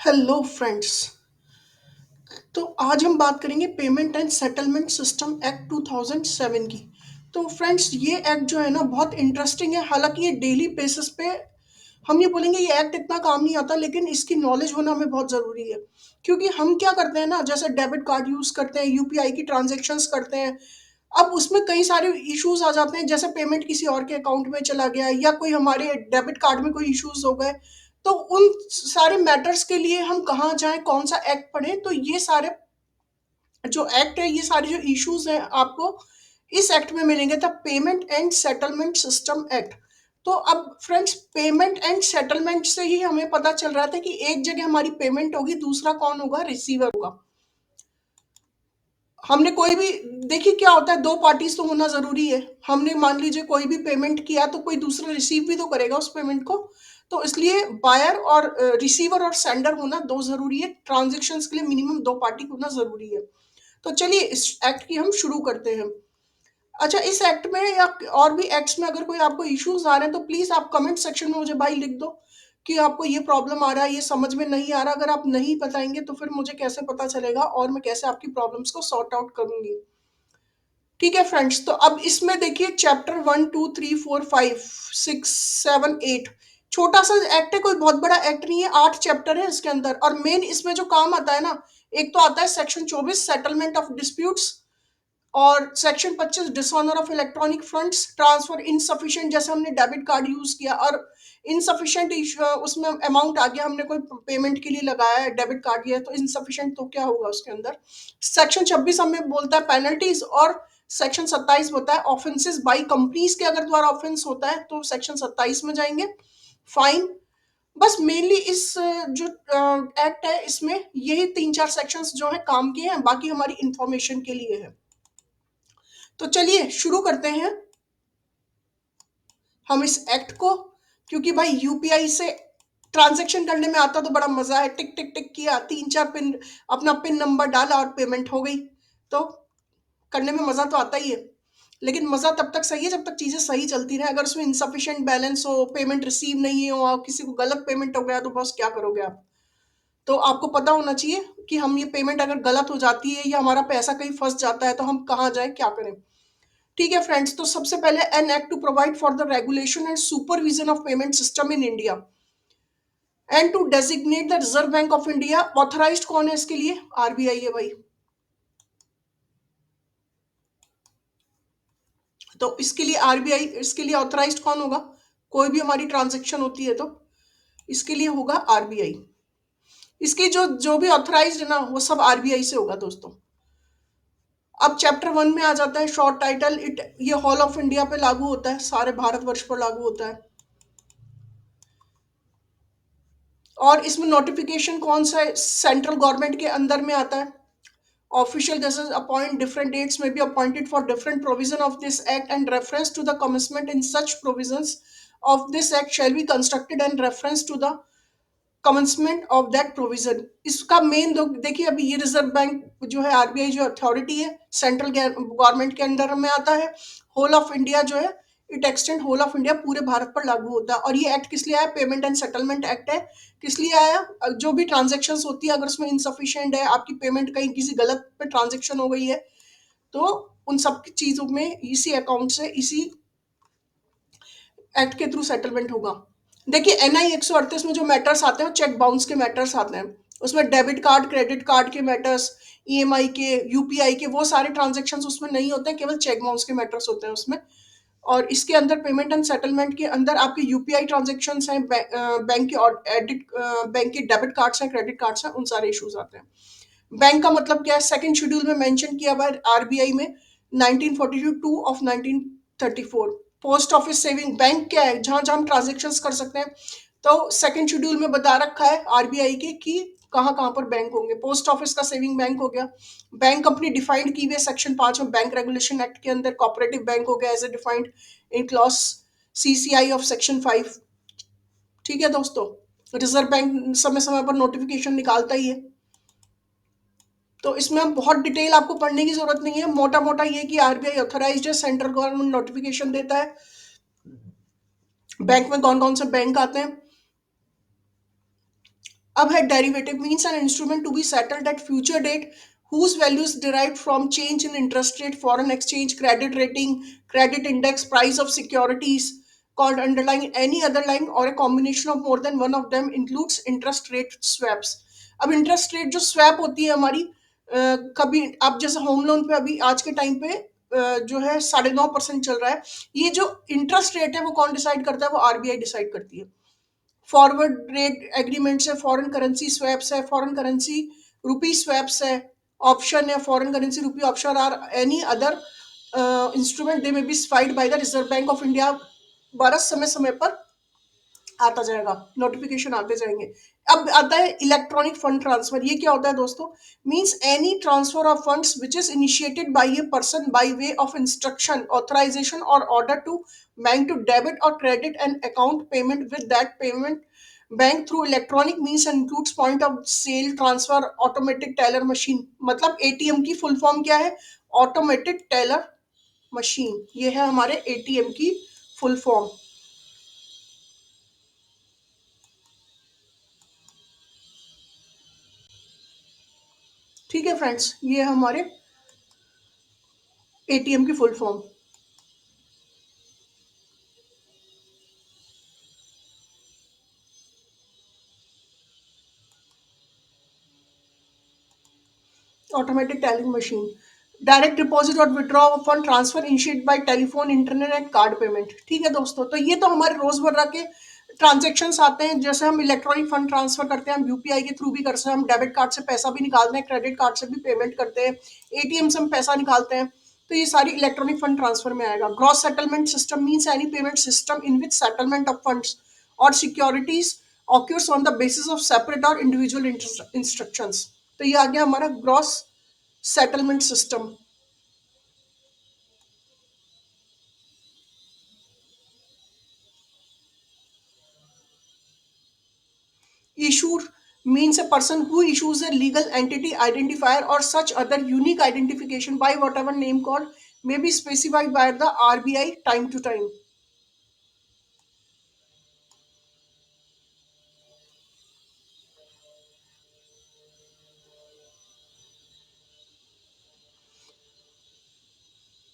Hello friends. तो आज हम बात करेंगे payment and settlement system act 2007 की। तो फ्रेंड्स, ये एक्ट जो है ना बहुत इंटरेस्टिंग है। हालांकि ये डेली बेसिस पे हम ये बोलेंगे ये एक्ट इतना काम नहीं आता, लेकिन इसकी नॉलेज होना हमें बहुत ज़रूरी है। क्योंकि हम क्या करते हैं ना, जैसे डेबिट कार्ड यूज़ करते हैं, यूपीआई की ट्रांजेक्शन्स करते हैं। अब उसमें कई सारे इश्यूज आ जाते हैं, जैसे पेमेंट किसी और के अकाउंट में चला गया या कोई हमारे डेबिट कार्ड में कोई इश्यूज हो गए। तो उन सारे मैटर्स के लिए हम कहाँ जाएं, कौन सा एक्ट पढ़ें, तो ये सारे जो एक्ट है, ये सारे जो इश्यूज हैं आपको इस एक्ट में मिलेंगे। The payment and settlement system act. तो अब फ्रेंड्स, पेमेंट एंड सेटलमेंट से ही हमें पता चल रहा था कि एक जगह हमारी पेमेंट होगी, दूसरा कौन होगा, रिसीवर होगा। हमने कोई भी, देखिए क्या होता है, दो पार्टीज तो होना जरूरी है। हमने मान लीजिए कोई भी पेमेंट किया तो कोई दूसरा रिसीव भी तो करेगा उस पेमेंट को। तो इसलिए बायर और रिसीवर और सेंडर होना दो जरूरी है। ट्रांजेक्शन्स के लिए मिनिमम दो पार्टी होना जरूरी है। तो चलिए इस एक्ट की हम शुरू करते हैं। अच्छा, इस एक्ट में या और भी एक्ट्स में अगर कोई आपको इश्यूज आ रहे हैं तो प्लीज आप कमेंट सेक्शन में मुझे भाई लिख दो कि आपको ये प्रॉब्लम आ रहा है, ये समझ में नहीं आ रहा। अगर आप नहीं बताएंगे तो फिर मुझे कैसे पता चलेगा और मैं कैसे आपकी प्रॉब्लम्स को सॉर्ट आउट करूंगी। ठीक है फ्रेंड्स, तो अब इसमें देखिए चैप्टर 1 2 3 4 5 6 7 8। छोटा सा एक्ट है, कोई बहुत बड़ा एक्ट नहीं है। 8 चैप्टर है इसके अंदर, और मेन इसमें जो काम आता है ना, एक तो आता है सेक्शन 24 सेटलमेंट ऑफ डिस्प्यूट्स, और section 25 dishonour of electronic funds transfer insufficient, जैसे हमने डेबिट कार्ड यूज किया और इनसफिशिएंट उसमें अमाउंट आ गया, हमने कोई पेमेंट के लिए लगाया है, डेबिट कार्ड लिया है, तो इनसफिशिएंट तो क्या होगा उसके अंदर। सेक्शन 26 हमें बोलता है पेनल्टीज, और सेक्शन 27 होता है ऑफेंसेस बाई कंपनीज के अगर द्वारा ऑफेंस होता है तो सेक्शन 27 में जाएंगे, फाइन। बस मेनली इस जो एक्ट है इसमें यही तीन चार सेक्शंस जो है काम के हैं, बाकी हमारी इंफॉर्मेशन के लिए है। तो चलिए शुरू करते हैं हम इस एक्ट को। क्योंकि भाई यूपीआई से ट्रांजैक्शन करने में आता तो बड़ा मजा है, टिक टिक टिक किया, तीन चार पिन, अपना पिन नंबर डाला और पेमेंट हो गई। तो करने में मजा तो आता ही है। लेकिन मजा तब तक सही है जब तक चीजें सही चलती रहे। अगर उसमें इनसफिशिएंट बैलेंस हो, पेमेंट रिसीव नहीं हो, और किसी को गलत पेमेंट हो गया तो बस क्या करोगे आप। तो आपको पता होना चाहिए कि हम ये पेमेंट अगर गलत हो जाती है या हमारा पैसा कहीं फंस जाता है तो हम कहाँ जाएं, क्या करें। ठीक है फ्रेंड्स, तो सबसे पहले an act to provide for the regulation and supervision of payment system in India and to designate the reserve Bank of India. Authorised कौन है इसके लिए, आरबीआई है भाई। तो इसके लिए आरबीआई, इसके लिए ऑथराइज्ड कौन होगा, कोई भी हमारी ट्रांजेक्शन होती है तो इसके लिए होगा आरबीआई। इसकी जो जो भी ऑथराइज्ड है ना, वो सब आरबीआई से होगा दोस्तों। अब चैप्टर 1 में आ जाता है शॉर्ट टाइटल इट। ये होल ऑफ इंडिया पे लागू होता है, सारे भारतवर्ष पर लागू होता है। और इसमें नोटिफिकेशन कौन सा है, सेंट्रल गवर्नमेंट के अंदर में आता है। Official gazette appoint different dates may be appointed for different provision of this act and reference to the commitment in such provisions of this act shall be constructed and reference to the commencement of that provision. इसका main देखिए, अभी ये Reserve bank जो है, RBI जो authority है, central government के under में आता है। होल ऑफ इंडिया जो है, it extend whole of India, पूरे भारत पर लागू होता है। और ये एक्ट किस लिए आया, पेमेंट एंड सेटलमेंट एक्ट है। किस लिए आया, जो भी ट्रांजेक्शन होती है अगर उसमें इनसफिशियंट है, आपकी पेमेंट कहीं किसी गलत पे ट्रांजेक्शन हो गई है, तो उन सब की चीजों में इसी अकाउंट से, इसी एक्ट के थ्रू सेटलमेंट होगा। देखिए एनआई 138 में जो मैटर्स आते हैं वो चेक बाउंस के मैटर्स आते हैं। उसमें डेबिट कार्ड, क्रेडिट कार्ड के मैटर्स, ईएमआई के, यूपीआई के, वो सारे ट्रांजेक्शन्स उसमें नहीं होते हैं, केवल चेक बाउंस के मैटर्स होते हैं उसमें। और इसके अंदर पेमेंट एंड सेटलमेंट के अंदर आपके यूपीआई ट्रांजेक्शन्स हैं, बैंक के और एडिट, बैंक के डेबिट कार्ड्स हैं, क्रेडिट कार्ड्स हैं, उन सारे इश्यूज आते हैं। बैंक का मतलब क्या है, सेकंड शेड्यूल में मेंशन किया हुआ है आरबीआई में, 1942 two of 1934। Post office saving bank क्या है, जहां जहां हम ट्रांजेक्शन कर सकते हैं। तो सेकंड शेड्यूल में बता रखा है आरबीआई के कि कहाँ कहाँ पर बैंक होंगे। पोस्ट ऑफिस का सेविंग बैंक हो गया। बैंक कंपनी डिफाइंड की हुई है सेक्शन 5 में बैंक रेगुलेशन एक्ट के अंदर। कॉपरेटिव बैंक हो गया as a defined in clause CCI of section 5। ठीक है दोस्तों, रिजर्व बैंक समय समय पर नोटिफिकेशन निकालता ही है। तो इसमें हम बहुत डिटेल आपको पढ़ने की जरूरत नहीं है, मोटा मोटा ये कि आरबीआई ऑथराइज्ड है, सेंट्रल गवर्नमेंट नोटिफिकेशन देता है, बैंक में कौन कौन से बैंक आते हैं। अब है derivative means an instrument to be settled at future date whose value is derived from change in interest rate, foreign exchange, credit rating, credit index, price of securities called underlying, any other line or a combination of more than one of them includes interest rate swaps. अब interest rate जो swap होती है हमारी, कभी आप जैसे home loan पे अभी आज के टाइम पे जो है 9.5% चल रहा है, ये जो इंटरेस्ट रेट है वो कौन डिसाइड करता है? वो आरबीआई डिसाइड करती है। फॉरवर्ड रेट एग्रीमेंट्स है, फॉरेन करेंसी स्वैप्स है, फॉरेन करेंसी रुपी स्वैप्स है, ऑप्शन है, foreign currency rupee option are any other instrument they may be specified by the reserve Bank of India. Bharat समय समय पर आता जाएगा, नोटिफिकेशन आते जाएंगे। अब आता है इलेक्ट्रॉनिक फंड ट्रांसफर। ये क्या होता है दोस्तों? Means any transfer of funds which is initiated by a person by way of instruction, authorisation और order to bank to debit और credit an account payment with that payment bank through electronic means includes point of sale transfer automatic teller machine. मतलब ATM की full form क्या है? Automatic teller machine. ये है हमारे ATM की full form. ठीक है फ्रेंड्स, ये है हमारे एटीएम की full form. Automatic telling machine, direct deposit और withdraw fund transfer initiate by telephone, internet and card payment. ठीक है दोस्तों, तो ये तो हमारे रोजमर्रा के ट्रांजेक्शन आते हैं। जैसे हम इलेक्ट्रॉनिक फंड ट्रांसफर करते हैं, हम यूपीआई के थ्रू भी कर सकते हैं, हम डेबिट कार्ड से पैसा भी निकालते हैं, क्रेडिट कार्ड से भी पेमेंट करते हैं, एटीएम से हम पैसा निकालते हैं। तो ये सारी इलेक्ट्रॉनिक फंड ट्रांसफर में आएगा। Gross settlement system means any payment system in which settlement of funds और securities occurs on the basis of separate और इंडिविजुअल इंस्ट्रक्शंस। तो ये आ गया हमारा gross settlement system. Issued means a person who issues a legal entity identifier or such other unique identification by whatever name called may be specified by the RBI time to time.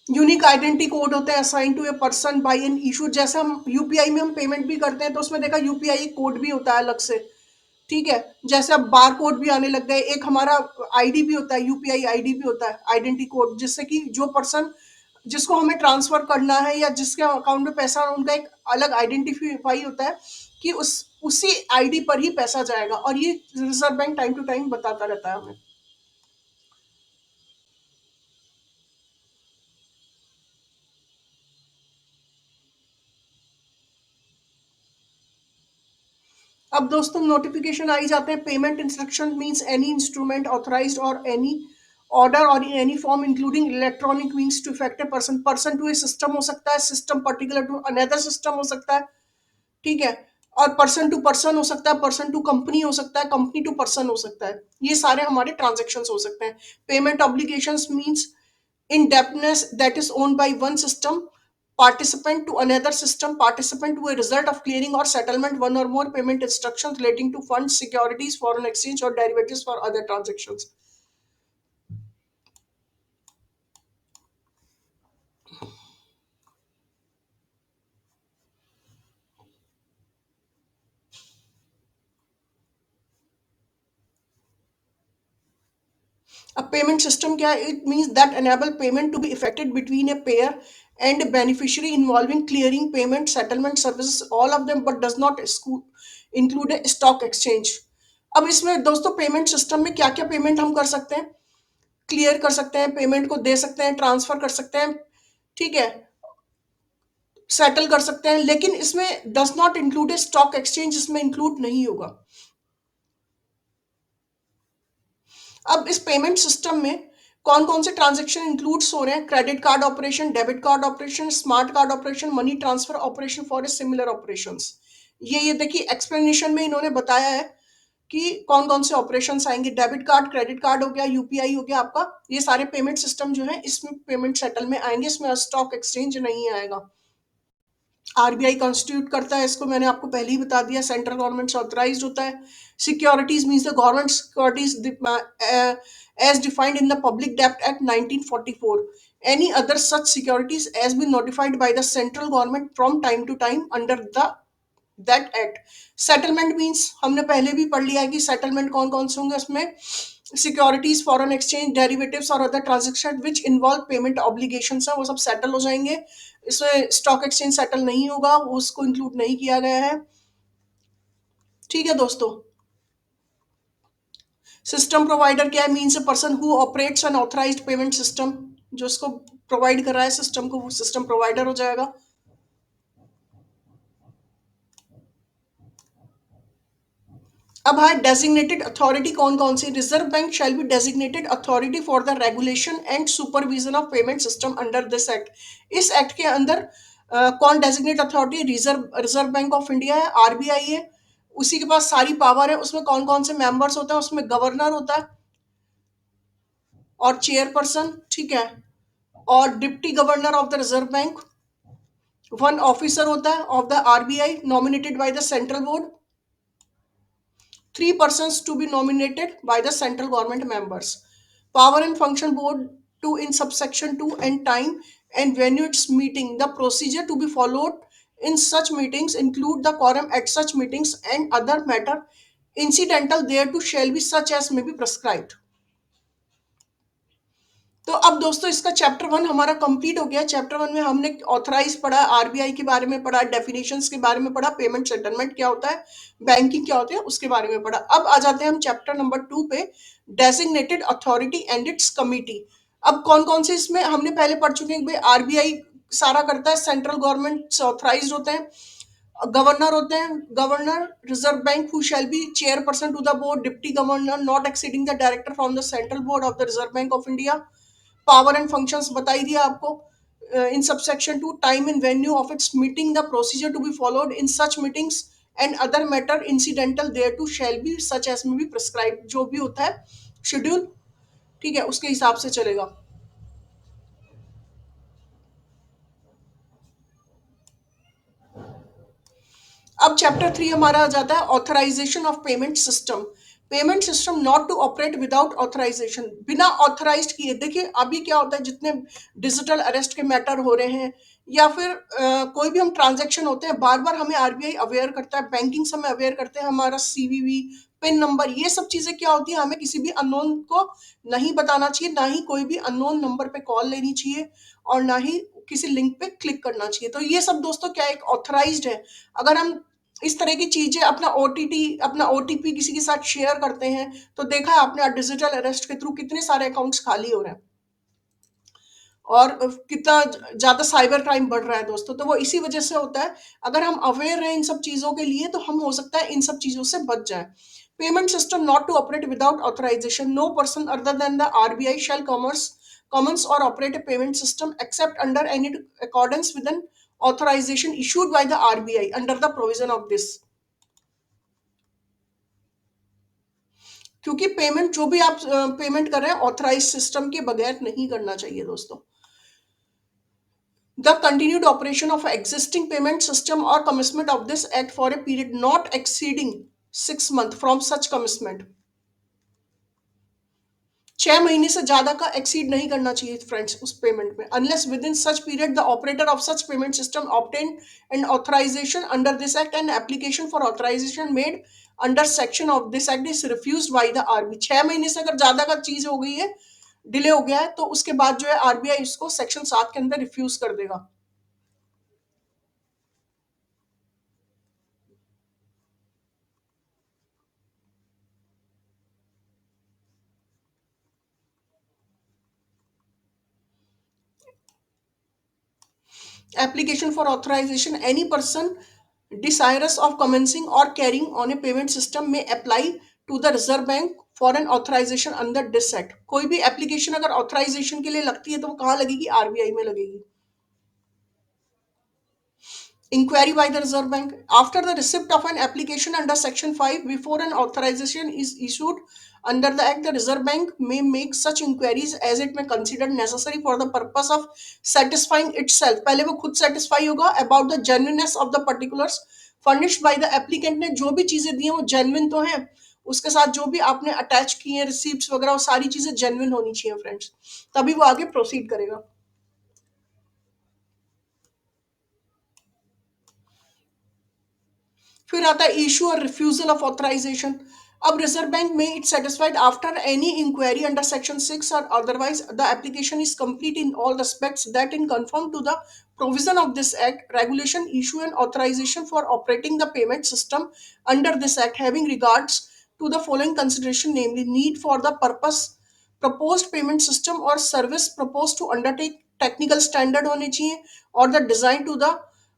Unique identity code होते हैं assign to a person by an issue. जैसे हम UPI में हम payment भी करते हैं तो उसमें देखा यूपीआई कोड भी होता है अलग से। ठीक है, जैसे अब बार कोड भी आने लग गए, एक हमारा आईडी भी होता है, यूपीआई आईडी भी होता है, आइडेंटिटी कोड, जिससे कि जो पर्सन जिसको हमें ट्रांसफर करना है या जिसके अकाउंट में पैसा, उनका एक अलग आइडेंटिफाई होता है कि उसी आईडी पर ही पैसा जाएगा। और ये Reserve Bank time to time बताता रहता है हमें। अब दोस्तों नोटिफिकेशन आ ही जाते हैं। Payment instruction means any instrument authorised और एनी ऑर्डर और in any form including electronic means to effect a person. Person to a system हो सकता है, system particular to another system हो सकता है। ठीक है, और पर्सन टू पर्सन हो सकता है, पर्सन टू कंपनी हो सकता है, कंपनी टू पर्सन हो सकता है। ये सारे हमारे ट्रांजेक्शन हो सकते हैं। Payment obligations means indebtedness that is owned by one system participant to another system participant to a result of clearing or settlement one or more payment instructions relating to funds, securities, foreign exchange or derivatives for other transactions. A payment system क्या है? It means that enable payment to be effected between a payer and a beneficiary involving clearing, payment, settlement services, all of them, but does not include a stock exchange. अब इसमें दोस्तों payment system में क्या क्या payment हम कर सकते हैं? क्लियर कर सकते हैं, पेमेंट को दे सकते हैं, ट्रांसफर कर सकते हैं, ठीक है, सेटल कर सकते हैं, लेकिन इसमें does not include A stock exchange, इसमें इंक्लूड नहीं होगा। अब इस पेमेंट सिस्टम में कौन कौन से ट्रांजेक्शन इंक्लूड्स हो रहे हैं? Credit card operation, debit card operation, smart card operation, money transfer operation for a similar operations. ये देखिए एक्सप्लेनेशन में इन्होंने बताया है कि कौन कौन से ऑपरेशन आएंगे। डेबिट कार्ड, क्रेडिट कार्ड हो गया, यूपीआई हो गया आपका, ये सारे पेमेंट सिस्टम जो है इसमें पेमेंट सेटल में आएंगे, इसमें स्टॉक एक्सचेंज नहीं आएगा। आरबीआई कॉन्स्टिट्यूट करता है इसको, मैंने आपको पहले ही बता दिया, सेंट्रल गवर्नमेंट से ऑथराइज होता है। Securities means the government securities as defined in the Public Debt Act 1944. Any other such securities as been notified by the central government from time to time under the that act. Settlement means हमने पहले भी पढ़ लिया है कि settlement कौन कौन से होंगे उसमें, सिक्योरिटीज, फॉरेन एक्सचेंज, डेरिवेटिव्स और other transaction which involve payment obligations है वो सब सेटल हो जाएंगे। इसमें स्टॉक एक्सचेंज सेटल नहीं होगा, वो उसको इंक्लूड नहीं किया गया है। ठीक है दोस्तों। सिस्टम प्रोवाइडर क्या है, means a person who operates N authorised payment system, जो इसको प्रोवाइड कर रहा है सिस्टम को, वो सिस्टम प्रोवाइडर हो जाएगा। अब है डेजिग्नेटेड अथॉरिटी कौन कौन सी, Reserve Bank shall be designated authority for the regulation and supervision of payment system under this act. इस एक्ट के अंदर कौन designate authority, Reserve Reserve Bank of India है, आरबीआई है, उसी के पास सारी पावर है। उसमें कौन कौन से मेंबर्स होते हैं, उसमें गवर्नर होता है और चेयरपर्सन, ठीक है, और deputy governor of the reserve bank, one officer होता है of the RBI nominated by the central board, three persons to be nominated by the central government members. Power and function board to in subsection 2 and time and venue its meeting. The procedure to be followed in such meetings include the quorum at such meetings and other matter incidental thereto shall be such as may be prescribed. तो अब दोस्तों इसका chapter one हमारा complete हो गया। Chapter one में हमने authorise पढ़ा, आरबीआई के बारे में पढ़ा, डेफिनेशंस के बारे में पढ़ा, पेमेंट सेटलमेंट क्या होता है, बैंकिंग क्या होती है उसके बारे में पढ़ा। अब आ जाते हैं हम चैप्टर नंबर 2 पे, designated authority and it's committee. अब कौन कौन से इसमें हमने पहले पढ़ चुके हैं भाई, आरबीआई सारा करता है, सेंट्रल गवर्नमेंट से ऑथराइज होते हैं, गवर्नर होते हैं, governor Reserve Bank who shall be chairperson to the board, deputy governor not exceeding the director from the central board of the reserve Bank of India. Power and functions बता ही दिया आपको। In subsection 2 time and venue of its meeting, the procedure to be followed in such meetings and other matter incidental there to shall be such as may be prescribe, जो भी होता है schedule, ठीक है, उसके हिसाब से चलेगा। अब चैप्टर 3 हमारा आ जाता है authorisation of payment system. Payment system not to operate without authorisation, बिना ऑथराइज किए। देखिए अभी क्या होता है, जितने डिजिटल अरेस्ट के मैटर हो रहे हैं या फिर कोई भी हम ट्रांजैक्शन होते हैं, बार बार हमें आरबीआई अवेयर करता है, बैंकिंग से हमें अवेयर करते हैं, हमारा सीवीवी, पिन नंबर, ये सब चीजें क्या होती है, हमें किसी भी अननोन को नहीं बताना चाहिए, ना ही कोई भी अननोन नंबर पे कॉल लेनी चाहिए और ना ही किसी लिंक पे क्लिक करना चाहिए। तो ये सब दोस्तों क्या एक ऑथराइज्ड है। अगर हम इस तरह की चीजें अपना ओटीटी, अपना ओटीपी किसी के साथ शेयर करते हैं, तो देखा है आपने डिजिटल अरेस्ट के थ्रू कितने सारे अकाउंट्स खाली हो रहे हैं और कितना ज्यादा साइबर क्राइम बढ़ रहा है दोस्तों। तो वो इसी वजह से होता है। अगर हम अवेयर हैं इन सब चीजों के लिए तो हम हो सकता है इन सब चीजों से बच जाए। Payment system not to operate without authorisation, no person other than the RBI shall commence और operate a payment system except under any accordance with an authorization issued by the RBI under the provision of this। क्योंकि payment जो भी आप payment कर रहे हैं authorise system के बगैर नहीं करना चाहिए दोस्तों। The continued operation of existing payment system और commitment of this act for a period not exceeding 6 months from such commitment, 6 महीने से ज्यादा का एक्सीड नहीं करना चाहिए फ्रेंड्स उस पेमेंट में, unless with in such period the operator of such payment system obtain and authorisation under this act and application for authorisation made under section of this act is refused by the RB. 6 महीने से अगर ज्यादा का चीज हो गई है, delay हो गया है, तो उसके बाद जो है आरबीआई इसको सेक्शन 7 के अंदर रिफ्यूज कर देगा। Application for authorization, any person desirous of commencing or carrying on a payment system may apply to the Reserve Bank for an authorization under this act। कोई भी एप्लीकेशन अगर ऑथराइजेशन के लिए लगती है तो वो कहाँ लगेगी, आरबीआई में लगेगी। Inquiry by the Reserve Bank. After the receipt of an application under Section 5, before an authorization is issued under the Act, the Reserve Bank may make such inquiries as it may consider necessary for the purpose of satisfying itself. पहले वो खुद satisfy होगा about the genuineness of the particulars furnished by the applicant ने जो भी चीजें दी हैं वो genuine तो हैं, उसके साथ जो भी आपने अटैच किए हैं रिसीप्ट वगैरह वो सारी चीजें genuine होनी चाहिए फ्रेंड्स, तभी वो आगे प्रोसीड करेगा. फिर आता है इशू और रिफ्यूजल ऑफ ऑथराइजेशन. अब रिजर्व बैंक में it satisfied after any inquiry under section 6 और otherwise the application is complete in all respects that in confirm to the provision of this act, regulation, issue and authorization for operating the payment system under this act having regards to the following consideration, namely need for the purpose proposed payment system or service proposed to undertake, technical standard होने चाहिए, और the design to the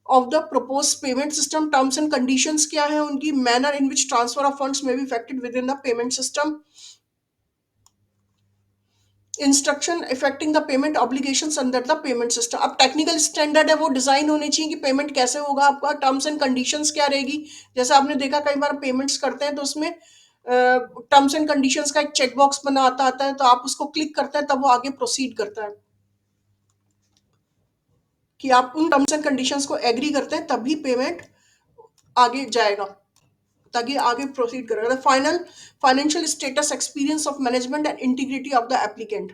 of the proposed payment system, terms and conditions क्या है उनकी, manner in which transfer of funds may be effected within the payment system, instruction effecting the payment obligations under the payment system. अब technical standard है वो design होने चाहिए कि payment कैसे होगा आपका, टर्म्स एंड कंडीशंस क्या रहेगी. जैसे आपने देखा कई बार पेमेंट्स करते हैं तो उसमें टर्म्स एंड कंडीशंस का एक चेक बॉक्स बना आता है, तो आप उसको क्लिक करते हैं तब वो आगे प्रोसीड करता है कि आप उन टर्म्स एंड कंडीशंस को एग्री करते हैं तभी पेमेंट आगे जाएगा, ताकि आगे प्रोसीड करेगा. Final financial status, experience of management and integrity of the applicant.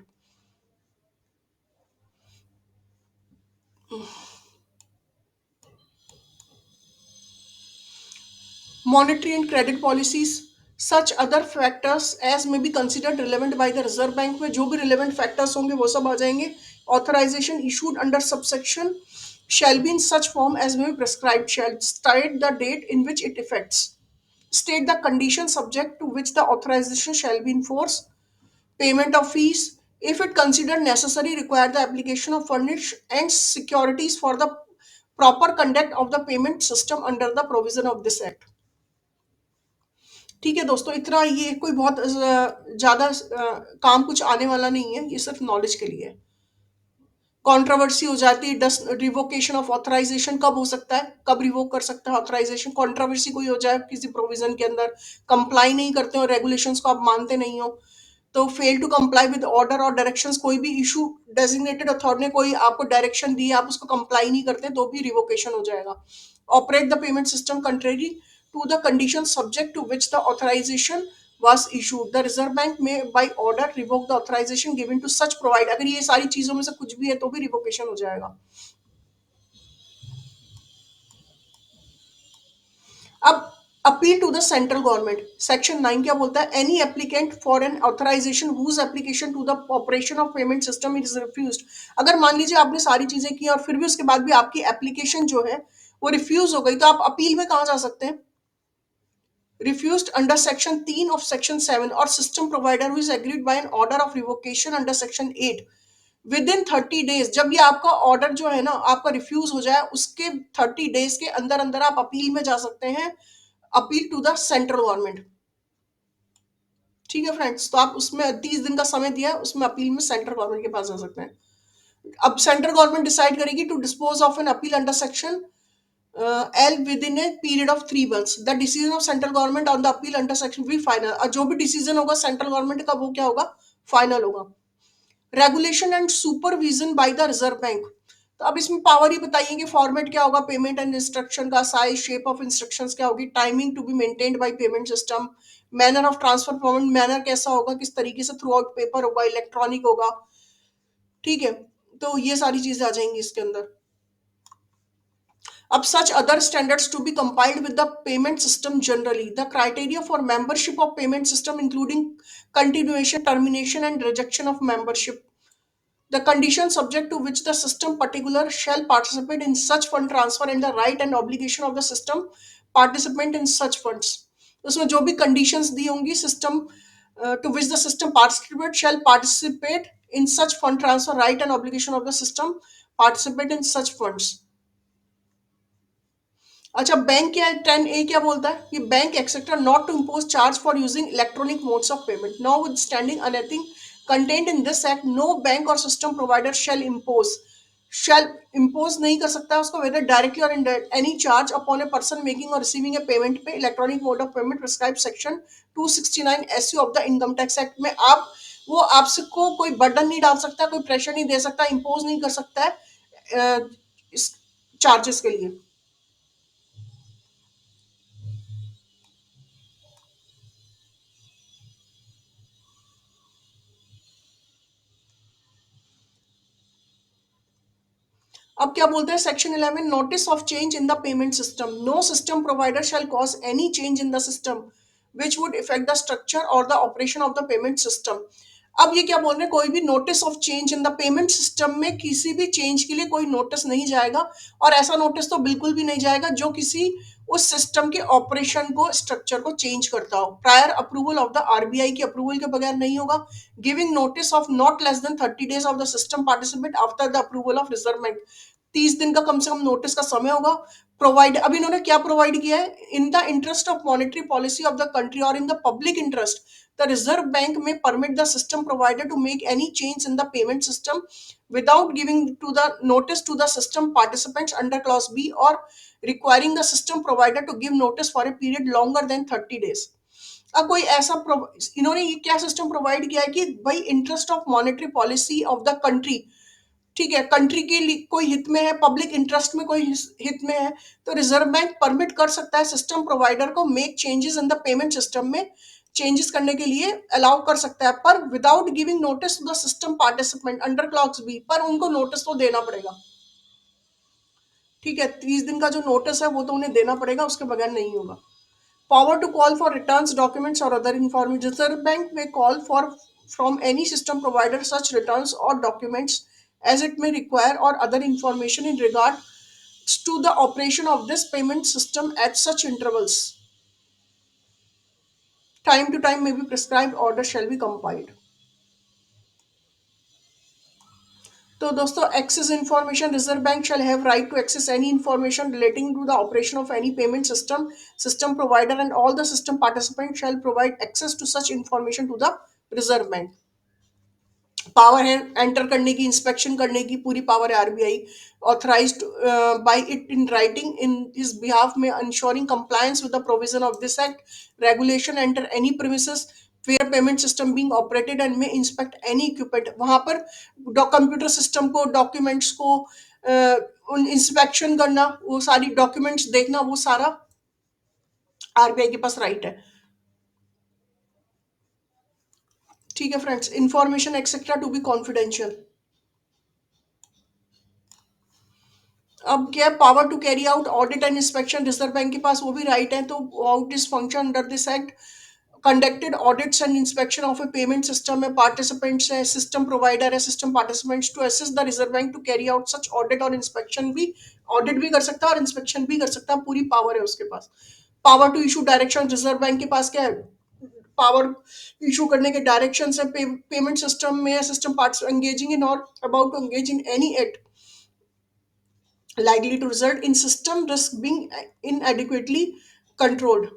Monetary and credit policies, such other factors as may be considered relevant by the Reserve Bank, में जो भी relevant factors होंगे वो सब आ जाएंगे. Authorization issued under subsection shall be in such form as may be prescribed, shall state the date in which it effects, state the conditions subject to which the authorization shall be in force, payment of fees, if it considered necessary, require the application of furnished and securities for the proper conduct of the payment system under the provision of this act. ठीक है दोस्तों, इतना ये कोई बहुत ज़्यादा काम कुछ आने वाला नहीं है, ये सिर्फ नॉलेज के लिए है. कंट्रोवर्सी हो जाती है, डस रिवोकेशन ऑफ ऑथराइजेशन कब हो सकता है, कब रिवोक कर सकता है ऑथराइजेशन. कंट्रोवर्सी कोई हो जाए किसी प्रोविजन के अंदर, कंप्लाई नहीं करते हो, रेगुलेशंस को आप मानते नहीं हो, तो fail to comply with order और डायरेक्शंस, कोई भी इशू डेजिग्नेटेड अथॉरिटी ने कोई आपको डायरेक्शन दी, आप उसको कंप्लाई नहीं करते तो भी रिवोकेशन हो जाएगा. Operate the payment system contrary to the conditions subject to which the authorization was issued. The Reserve Bank may by order revoke the authorization given to such provide. अगर ये सारी चीजों में से कुछ भी है तो भी रिवोकेशन हो जाएगा. अब appeal to the central government, section 9 क्या बोलता है, any applicant for an authorisation whose application to the operation of payment system is refused. अगर मान लीजिए आपने सारी चीजें की और फिर भी उसके बाद भी आपकी एप्लीकेशन जो है वो रिफ्यूज हो गई, तो आप अपील में कहाँ जा सकते हैं, refused under section 3 of section 7 or system provider who is agreed by an order of revocation under section 8 within 30 days. जब ये आपका ऑर्डर जो है ना आपका रिफ्यूज हो जाए उसके 30 डेज के अंदर अंदर आप अपील में जा सकते हैं, appeal to the central government. ठीक है फ्रेंड्स, तो आप उसमें 30 दिन का समय दिया है, उसमें अपील में सेंट्रल गवर्नमेंट के पास जा सकते हैं. अब सेंट्रल गवर्नमेंट डिसाइड करेगी to dispose of an appeal under section L within a period of 3 months. The decision of central government on the appeal under section V final. और जो भी डिसीजन होगा सेंट्रल गवर्नमेंट का वो क्या होगा, final होगा. Regulation and supervision bye the reserve bank. तो अब इसमें पावर ही बताइए कि फॉर्मेट क्या होगा पेमेंट एंड इंस्ट्रक्शन का, साइज शेप ऑफ इंस्ट्रक्शंस क्या होगी, timing to be maintained by payment system, manner of transfer payment, manner कैसा होगा, किस तरीके से थ्रू आउट पेपर होगा, इलेक्ट्रॉनिक होगा. ठीक है, तो ये सारी चीजें आ जाएंगी इसके अंदर. Of such other standards to be compiled with the payment system generally. The criteria for membership of payment system including continuation, termination and rejection of membership. The conditions subject to which the system particular shall participate in such fund transfer and the right and obligation of the system participant in such funds. उसमें जो भी conditions दी होंगी system to which the system participate shall participate in such fund transfer, right and obligation of the system participate in such funds. अच्छा, bank क्या है, 10A क्या बोलता है, ये bank etcetera not to impose charge for using electronic modes of payment. Notwithstanding anything contained in this act, no bank or system provider shall impose, shall impose नहीं कर सकता है उसको, whether directly or indirectly any charge upon a person making or receiving a payment पे electronic mode of payment prescribed section 269 SU of the income tax act में आप वो आपको कोई बर्डन नहीं डाल सकता, कोई प्रेशर नहीं दे सकता, इम्पोज नहीं कर सकता है इस चार्जेस के लिए। अब क्या बोलते हैं section 11, notice of change in the payment system, no system provider shall cause any change in the system which would affect the structure और the operation of the payment system. अब ये क्या बोल रहे हैं, कोई भी notice of change in the payment system में किसी भी चेंज के लिए कोई नोटिस नहीं जाएगा, और ऐसा नोटिस तो बिल्कुल भी नहीं जाएगा जो किसी उस सिस्टम के ऑपरेशन को स्ट्रक्चर को चेंज करता हो, prior approval of the RBI की अप्रूवल के बगैर नहीं होगा। Giving notice of not less than 30 days of the system participate after the approval of reserve bank, 30 दिन का कम से कम नोटिस का समय होगा। प्रोवाइड, अब इन्होंने क्या प्रोवाइड किया है, in the interest of monetary policy of the country और in the public interest the reserve bank may permit the system provider to make any change in the payment system without giving to the notice to the system participants under clause B और requiring the system provider to give notice for a period longer than 30 days। अब कोई ऐसा इन्होंने ये क्या system provide किया है कि भाई interest of monetary policy of the country, ठीक है, कंट्री के लिए कोई हित में है, पब्लिक इंटरेस्ट में कोई हित में है, तो रिजर्व बैंक परमिट कर सकता है सिस्टम प्रोवाइडर को make changes in the payment system में, चेंजेस करने के लिए अलाउ कर सकता है, पर without giving notice to the system participant under clause B, पर उनको नोटिस तो देना पड़ेगा। ठीक है, 30 दिन का जो नोटिस है वो तो उन्हें देना पड़ेगा, उसके बगैर नहीं होगा। Power to call for returns, documents, or other information. Reserve Bank may call for from any system provider such returns or documents as it may require or other information in regard to the operation of this payment system at such intervals. Time to time may be prescribed order shall be compiled. तो दोस्तों access information, Reserve Bank shall have right to access any information relating to the operation of any payment system, system provider and all the system participant shall provide access to such information to the reserve Bank. Power है enter करने की, inspection करने की पूरी power है RBI, authorised by it in writing in his behalf may ensuring compliance with the provision of this act, regulation enter any premises where payment system being operated and may inspect any equipment, वहां पर computer system को, documents को उन inspection करना, वो सारी documents देखना, वो सारा आरबीआई के पास राइट है। ठीक है friends, information etcetera to be confidential. अब क्या है, power to carry out audit and inspection, reserve bank के पास वो भी राइट है, तो out is function under this act, conducted audits and inspection of a payment system में पार्टिसिपेंट्स है, सिस्टम प्रोवाइडर है, system participants to assist the reserve bank to carry out such audit और इंस्पेक्शन भी, audit भी कर सकता है और इंस्पेक्शन भी कर सकता है, पूरी पावर है उसके पास। Power to issue direction, Reserve bank के पास क्या है, पावर इशू करने के डायरेक्शन है पेमेंट सिस्टम में, सिस्टम पार्ट्स एंगेजिंग इन और about to engage in any act likely to result in system risk being inadequately controlled।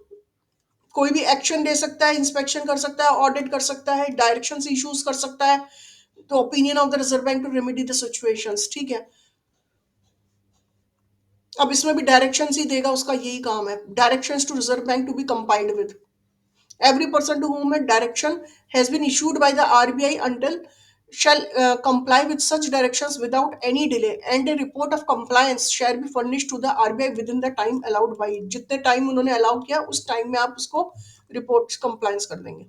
कोई भी एक्शन दे सकता है, इंस्पेक्शन कर सकता है, ऑडिट कर सकता है, डायरेक्शन इश्यूज कर सकता है, तो opinion of the reserve bank to remedy the situations. ठीक है, अब इसमें भी डायरेक्शन ही देगा, उसका यही काम है, directions to reserve bank to be compiled with every person to whom a direction has been issued by the RBI until shall comply with such directions without any delay and a report of compliance shall be furnished to the RBI within the time allowed by it। जितने time उन्होंने allow किया उस time में आप उसको report compliance कर देंगे।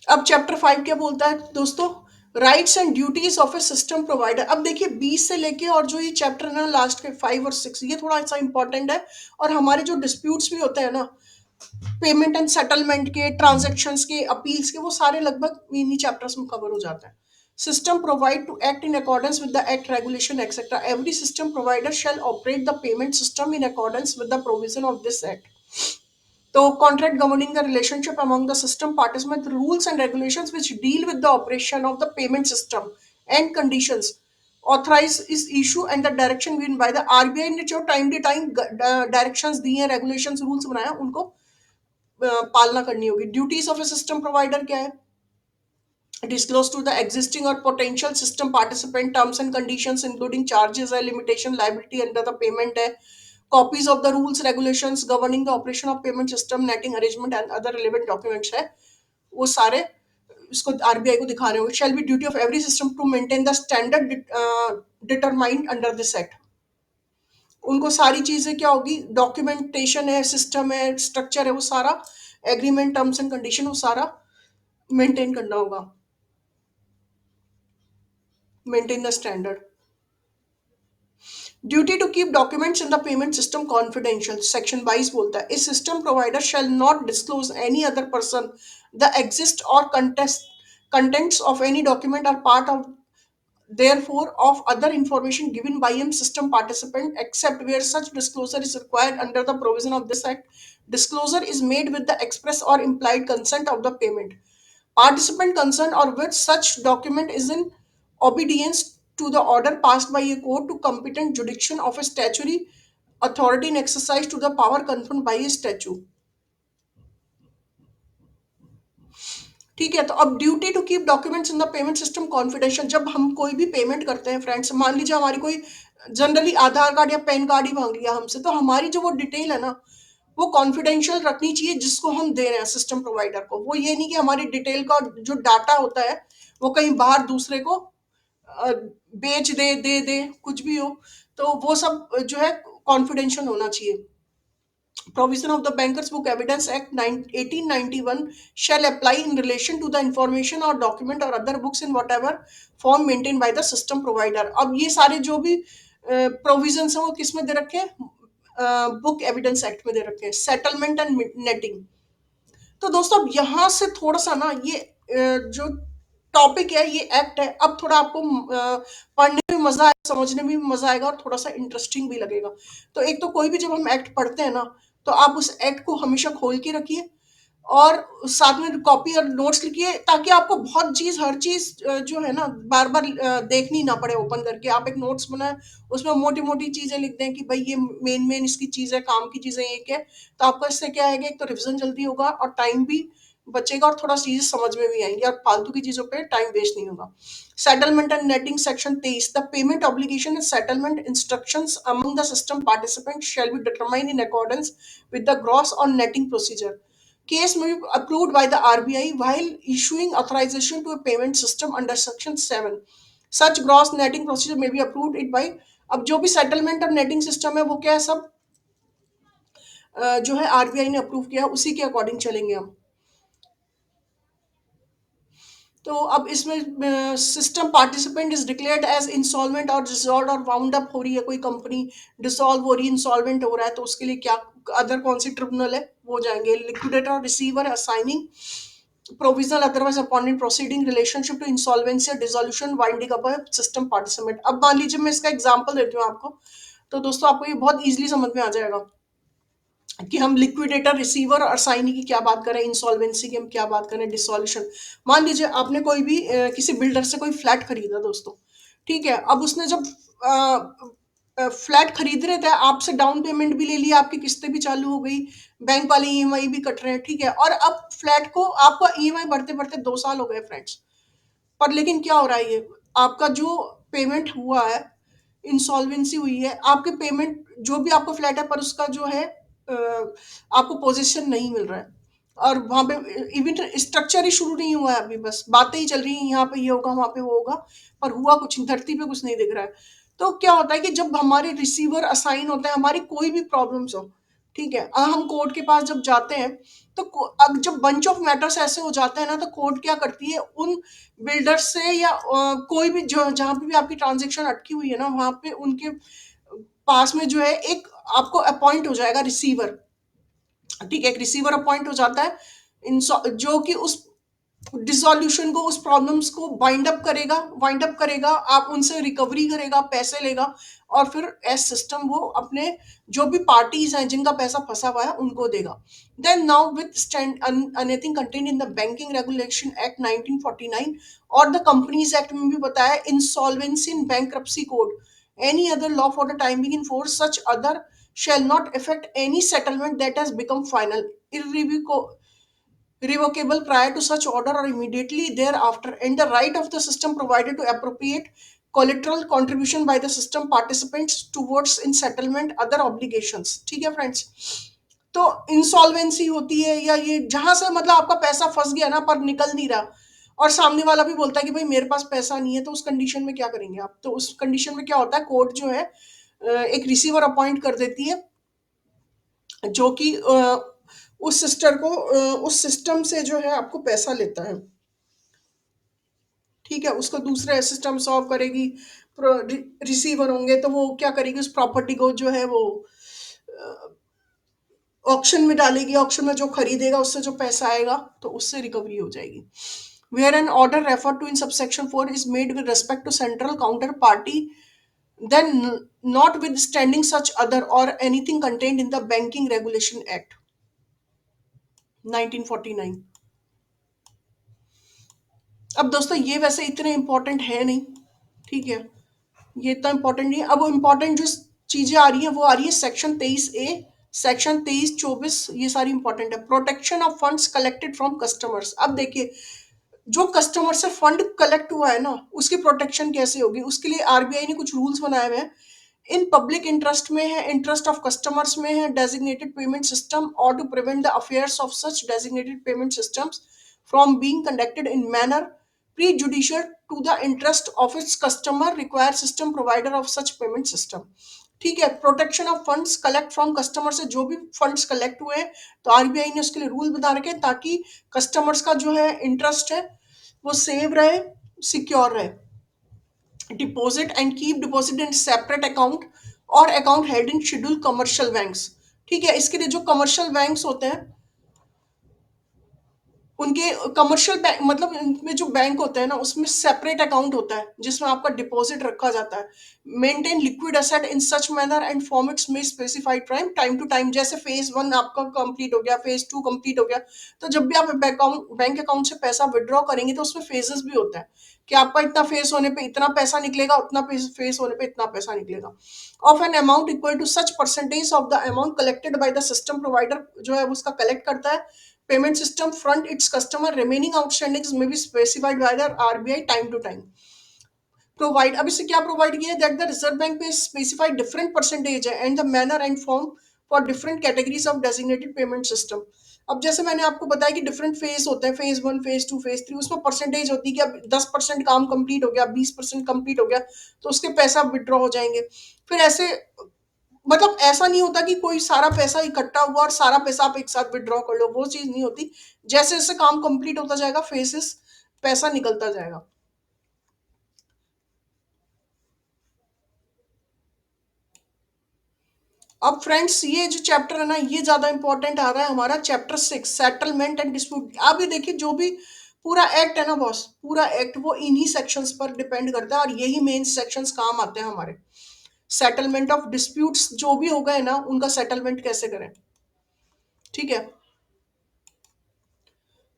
अब चैप्टर 5 क्या बोलता है दोस्तों, rights and duties of A system provider. अब देखिए 20 से लेके और जो ये चैप्टर है ना लास्ट के 5 और 6, ये थोड़ा सा इंपॉर्टेंट है, और हमारे जो डिस्प्यूट्स भी होते हैं ना पेमेंट एंड सेटलमेंट के, ट्रांजेक्शन्स के, अपील्स के, वो सारे लगभग इन्हीं चैप्टर्स में कवर हो जाते हैं। System provide to act in accordance with the act regulation etcetera, every system provider shall operate the payment system in accordance with the provision of this act. तो contract governing the relationship among the system participants, rules and regulations which deal with the operation of the payment system and conditions authorize is issue and the direction given by the RBI ने जो time to time directions दिए हैं, regulations, rules बनाया, उनको पालना करनी होगी। Duties of A system provider क्या है, disclose to the existing or potential system participant terms and conditions including charges and limitation liability under the payment है, copies of the rules regulations governing the operation of payment system netting arrangement and other relevant documents है, वो सारे इसको RBI को दिखाने होंगे. Shall be duty of every system to maintain the standard determined under this act. उनको सारी चीजें क्या होगी, डॉक्यूमेंटेशन है, सिस्टम है, स्ट्रक्चर है, वो सारा एग्रीमेंट टर्म्स एंड कंडीशन वो सारा मेंटेन करना होगा, maintain the standard. Duty to keep documents in the payment system confidential section 22 बोलता है, a system provider shall not disclose any other person the exist और contents contents of any document are part of therefore of other information given by a system participant except where such disclosure is required under the provision of this act. Disclosure is made with the express or implied consent of the payment participant concerned or with such document is in obedience to the order passed by a court to competent jurisdiction of a statutory authority in exercise to the power conferred by a statute. ठीक है, तो अब duty to keep documents in the payment system confidential. जब हम कोई भी payment करते हैं फ्रेंड्स, मान लीजिए हमारी कोई जनरली आधार कार्ड या पैन कार्ड ही मांग लिया हमसे, तो हमारी जो वो डिटेल है ना, वो कॉन्फिडेंशियल रखनी चाहिए जिसको हम दे रहे हैं सिस्टम प्रोवाइडर को. वो ये नहीं कि हमारी डिटेल का जो डाटा होता है वो कहीं बाहर दूसरे को बेच दे कुछ भी हो, तो वो सब जो है कॉन्फिडेंशियल होना चाहिए. Provision of the Bankers Book Evidence Act 1891 shall apply in relation to the information or document or other books in whatever form maintained by the system provider. अब ये सारे जो भी प्रोविजंस हैं वो किस में दे रखे हैं, बुक एविडेंस एक्ट में दे रखे हैं. Settlement and netting. तो दोस्तों अब यहाँ से थोड़ा सा ना ये जो टॉपिक है, ये एक्ट है, अब थोड़ा आपको पढ़ने में मजा आएगा, समझने में भी मजा आएगा और थोड़ा सा इंटरेस्टिंग भी लगेगा. तो एक तो कोई भी जब हम एक्ट पढ़ते हैं ना, तो आप उस एक्ट को हमेशा खोल के रखिए और साथ में कॉपी और नोट्स लिखिए, ताकि आपको बहुत चीज हर चीज जो है ना बार बार देखनी ना पड़े. ओपन करके आप एक नोट्स बनाए, उसमें मोटी मोटी चीजें लिख दें कि भाई ये मेन मेन इसकी चीज है, काम की चीजें ये क्या है. तो आपको इससे क्या आएगा, एक तो रिविजन जल्दी होगा और टाइम भी बचेगा और थोड़ा चीजें समझ में भी आएंगी और फालतू की चीजों पे टाइम वेस्ट नहीं होगा. Settlement and netting section 23, the payment obligation and settlement instructions among the system participant shall be determined in accordance with the gross or netting procedure. Case may be approved by the RBI while issuing authorization to a payment system under Section 7. Such gross netting procedure may be approved it by. अब जो भी settlement और netting system है वो क्या है, सब जो है आरबीआई ने अप्रूव किया, उसी के अकॉर्डिंग चलेंगे हम. तो अब इसमें system participant is declared as insolvent और डिसॉल्व और वाउंड अप हो रही है, कोई कंपनी डिसॉल्व हो रही है, इंसॉल्वेंट हो रहा है, तो उसके लिए क्या अदर कौन सी ट्रिब्यूनल है वो जाएंगे. Liquidator receiver assigning provisional otherwise appointed proceeding relationship to insolvency dissolution winding up system participant. अब मान लीजिए मैं इसका एग्जांपल देती हूँ आपको, तो दोस्तों आपको ये बहुत इजीली समझ में आ जाएगा कि हम लिक्विडेटर रिसीवर और साइनी की क्या बात करें, इंसॉल्वेंसी की हम क्या बात करें, डिसॉल्यूशन. मान लीजिए आपने कोई भी किसी बिल्डर से कोई फ्लैट खरीदा दोस्तों, ठीक है. अब उसने जब फ्लैट खरीद रहे थे, आपसे डाउन पेमेंट भी ले लिया, आपकी किस्तें भी चालू हो गई, बैंक वाले ईएमआई भी कट रहे हैं, ठीक है. और अब फ्लैट को आपका ईएमआई बढ़ते बढ़ते 2 साल हो गए फ्रेंड्स, पर लेकिन क्या हो रहा है, ये आपका जो पेमेंट हुआ है, इंसॉल्वेंसी हुई है, आपके पेमेंट जो भी आपको फ्लैट है पर उसका जो है आपको पोजीशन नहीं मिल रहा है, और वहां पे इवन स्ट्रक्चर ही शुरू नहीं हुआ है, अभी बस बातें ही चल रही हैं, यहाँ पे ये होगा वहां पे वो होगा, पर हुआ कुछ नहीं, धरती पे कुछ नहीं दिख रहा है. तो क्या होता है कि जब हमारे रिसीवर असाइन होते हैं, हमारी कोई भी प्रॉब्लम्स हो, ठीक है, हम कोर्ट के पास जब जाते हैं, तो अब जब बंच ऑफ मैटर्स ऐसे हो जाते हैं ना, तो कोर्ट क्या करती है, उन बिल्डर से या कोई भी जो जहाँ पे भी आपकी ट्रांजेक्शन अटकी हुई है ना, वहां पे उनके पास में जो है एक आपको अपॉइंट हो जाएगा रिसीवर, ठीक है, एक रिसीवर अपॉइंट हो जाता है जो कि उस डिसोल्यूशन को, उस प्रॉब्लम्स को वाइंड अप करेगा, आप उनसे रिकवरी करेगा, पैसे लेगा, और फिर एज सिस्टम वो अपने जो भी पार्टीज हैं जिनका पैसा फंसा हुआ है उनको देगा. Then now with stand anything contain in the banking regulation act 1949 और द कंपनीज एक्ट में भी बताया, insolvency in bankruptcy code any other law for the time being in force, such other shall not affect any settlement that has become final, irrevocable, revocable prior to such order or immediately thereafter, and the right of the system provider to appropriate collateral contribution by the system participants towards in settlement other obligations। ठीक है friends, तो insolvency होती है या ये जहां से मतलब आपका पैसा फंस गया ना पर निकल नहीं रहा, और सामने वाला भी बोलता है कि भाई मेरे पास पैसा नहीं है, तो उस कंडीशन में क्या करेंगे आप? तो उस कंडीशन में क्या होता है, कोर्ट जो है एक रिसीवर अपॉइंट कर देती है, जो कि उस सिस्टर को उस सिस्टम से जो है आपको पैसा लेता है। ठीक है, उसको दूसरे सिस्टम सॉल्व करेगी, रिसीवर होंगे तो वो क्या करेगी, उस प्रॉपर्टी को जो है वो ऑक्शन में डालेगी, ऑक्शन में जो खरीदेगा उससे जो पैसा आएगा तो उससे रिकवरी हो जाएगी। Where an order refer to in subsection 4 is made with respect to central counterparty then notwithstanding such other or anything contained in the Banking Regulation Act 1949। अब दोस्तों ये वैसे इतने इंपॉर्टेंट है नहीं, ठीक है, ये इतना इंपॉर्टेंट नहीं है। अब इंपॉर्टेंट जो चीजें आ रही है वो आ रही है सेक्शन 23A, सेक्शन 23-24, ये सारी इंपॉर्टेंट है। Protection of funds collected from customers. अब देखिए, जो कस्टमर से फंड कलेक्ट हुआ है ना, उसकी प्रोटेक्शन कैसे होगी, उसके लिए आरबीआई ने कुछ रूल्स बनाए हुए हैं। इन पब्लिक इंटरेस्ट में है, इंटरेस्ट ऑफ कस्टमर्स में है डेजिग्नेटेड पेमेंट सिस्टम, और to prevent the affairs of such designated payment systems from being conducted in manner prejudicial to the interest of its customer require system provider of such payment system। ठीक है, protection of funds collect from customer से जो भी funds collect हुए हैं, तो RBI ने उसके लिए रूल बना रखे हैं ताकि कस्टमर्स का जो है इंटरेस्ट है वो सेव रहे, सिक्योर रहे। Deposit and keep deposit in separate account और account held in schedule commercial banks. ठीक है, इसके लिए जो कमर्शियल बैंक्स होते हैं उनके कमर्शियल बैंक मतलब इनमें जो बैंक होते हैं ना उसमें सेपरेट अकाउंट होता है जिसमें आपका डिपॉजिट रखा जाता है। Maintain liquid asset in such manner and formats में स्पेसिफाइड टाइम टू टाइम, जैसे फेज 1 आपका कंप्लीट हो गया, फेज 2 कंप्लीट हो गया, तो जब भी आप बैंक अकाउंट से पैसा विड्रॉ करेंगे तो उसमें फेजेस भी होता है कि आपका इतना फेस होने पे इतना पैसा निकलेगा, उतना फेस होने पे इतना पैसा निकलेगा। Of an amount equal to such percentage of the amount collected by the system provider जो है उसका कलेक्ट करता है। Payment system front its customer remaining outstandings may be specified by the RBI time to time. Provide, अब इससे क्या provide किया है, that the reserve bank may specified different percentage है and the manner and form for different categories of designated payment system. अब जैसे मैंने आपको बताया कि डिफरेंट फेज होते हैं, फेज 1, फेज 2, फेज 3, उसमें परसेंटेज होती है कि अब 10% काम कंप्लीट हो गया, 20% कंप्लीट हो गया तो उसके पैसा विड्रॉ हो जाएंगे। फिर ऐसे मतलब ऐसा नहीं होता कि कोई सारा पैसा इकट्ठा हुआ और सारा पैसा आप एक साथ विड्रॉ कर लो, वो चीज नहीं होती। जैसे जैसे काम कंप्लीट होता जाएगा फेसेस पैसा निकलता जाएगा। अब फ्रेंड्स ये जो चैप्टर है ना ये ज्यादा इंपॉर्टेंट आ रहा है हमारा, चैप्टर 6 सेटलमेंट एंड डिस्प्यूट। आप ये देखिए जो भी पूरा एक्ट है ना बॉस, पूरा एक्ट वो इन्हीं सेक्शंस पर डिपेंड करता है और यही मेन सेक्शंस काम आते हैं हमारे। सेटलमेंट ऑफ डिस्प्यूट्स जो भी हो गए ना उनका सेटलमेंट कैसे करें। ठीक है,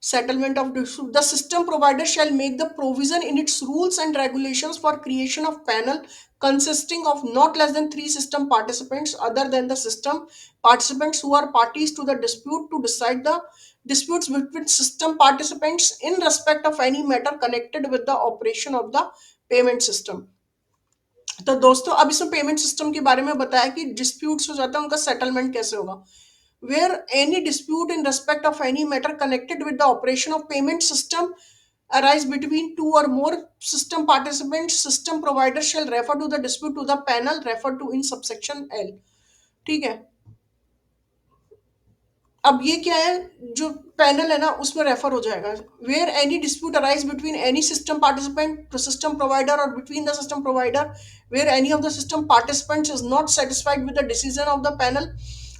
settlement of dispute, the system provider shall make the provision in its rules and regulations for creation of panel consisting of not less than 3 system participants other than the system participants who are parties to the dispute to decide the disputes between system participants in respect of any matter connected with the operation of the payment system। तो दोस्तों अब इसमें payment system के बारे में बताया कि disputes हो जाता है उनका सेटलमेंट कैसे होगा। Where any dispute in respect of any matter connected with the operation of payment system arise between two or more system participants, system provider shall refer to the dispute to the panel referred to in subsection L। ठीक है, अब ये क्या है, जो panel है ना उसमें रेफर हो जाएगा। Where any dispute arise between any system participant system provider और between the system provider where any of the system participants is not satisfied with the decision of the panel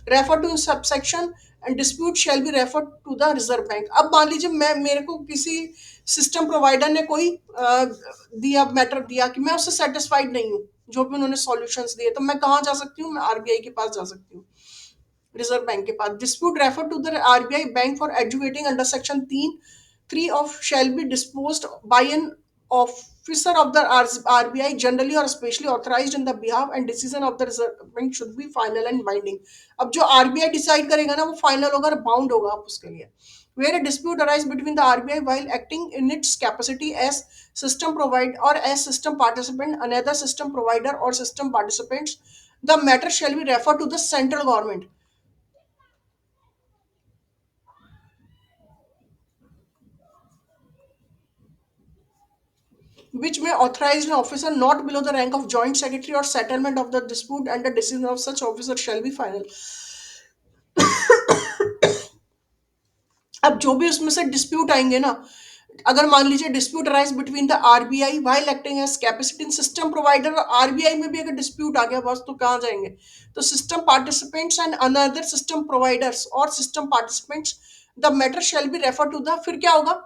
refer to subsection and dispute shall be refer to the reserve bank. अब मान लीजिए मैं मेरे को किसी system provider ने कोई दिया मैटर दिया कि मैं उससे सेटिस्फाइड नहीं हूँ जो भी उन्होंने सॉल्यूशंस दिए, तो मैं कहाँ जा सकती हूँ, मैं आरबीआई के पास जा सकती हूँ, रिजर्व बैंक के पास। Dispute refer to the RBI bank for educating under section 3 of shall be disposed by an officer of the RBI generally और specially authorised in the behalf and decision of the reserve bank should be final and binding. अब जो RBI decide करेगा ना वो final होगा, bound होगा आप उसके लिए। where a dispute arises between the RBI while acting in its capacity as system provider or as system participant, another system provider or system participants, the matter shall be referred to the central government, which may authorize an officer not below the rank of joint secretary or settlement of the dispute, and the decision of such officer shall be final. अब जो भी उसमें से dispute आएंगे ना, अगर मान लीजिए dispute arise between the RBI while acting as capacity in system provider, RBI में भी अगर डिस्प्यूट आ गया बस, तो कहाँ जाएंगे? तो system participants and another system providers और system participants, the matter shall be refer to the, फिर क्या होगा?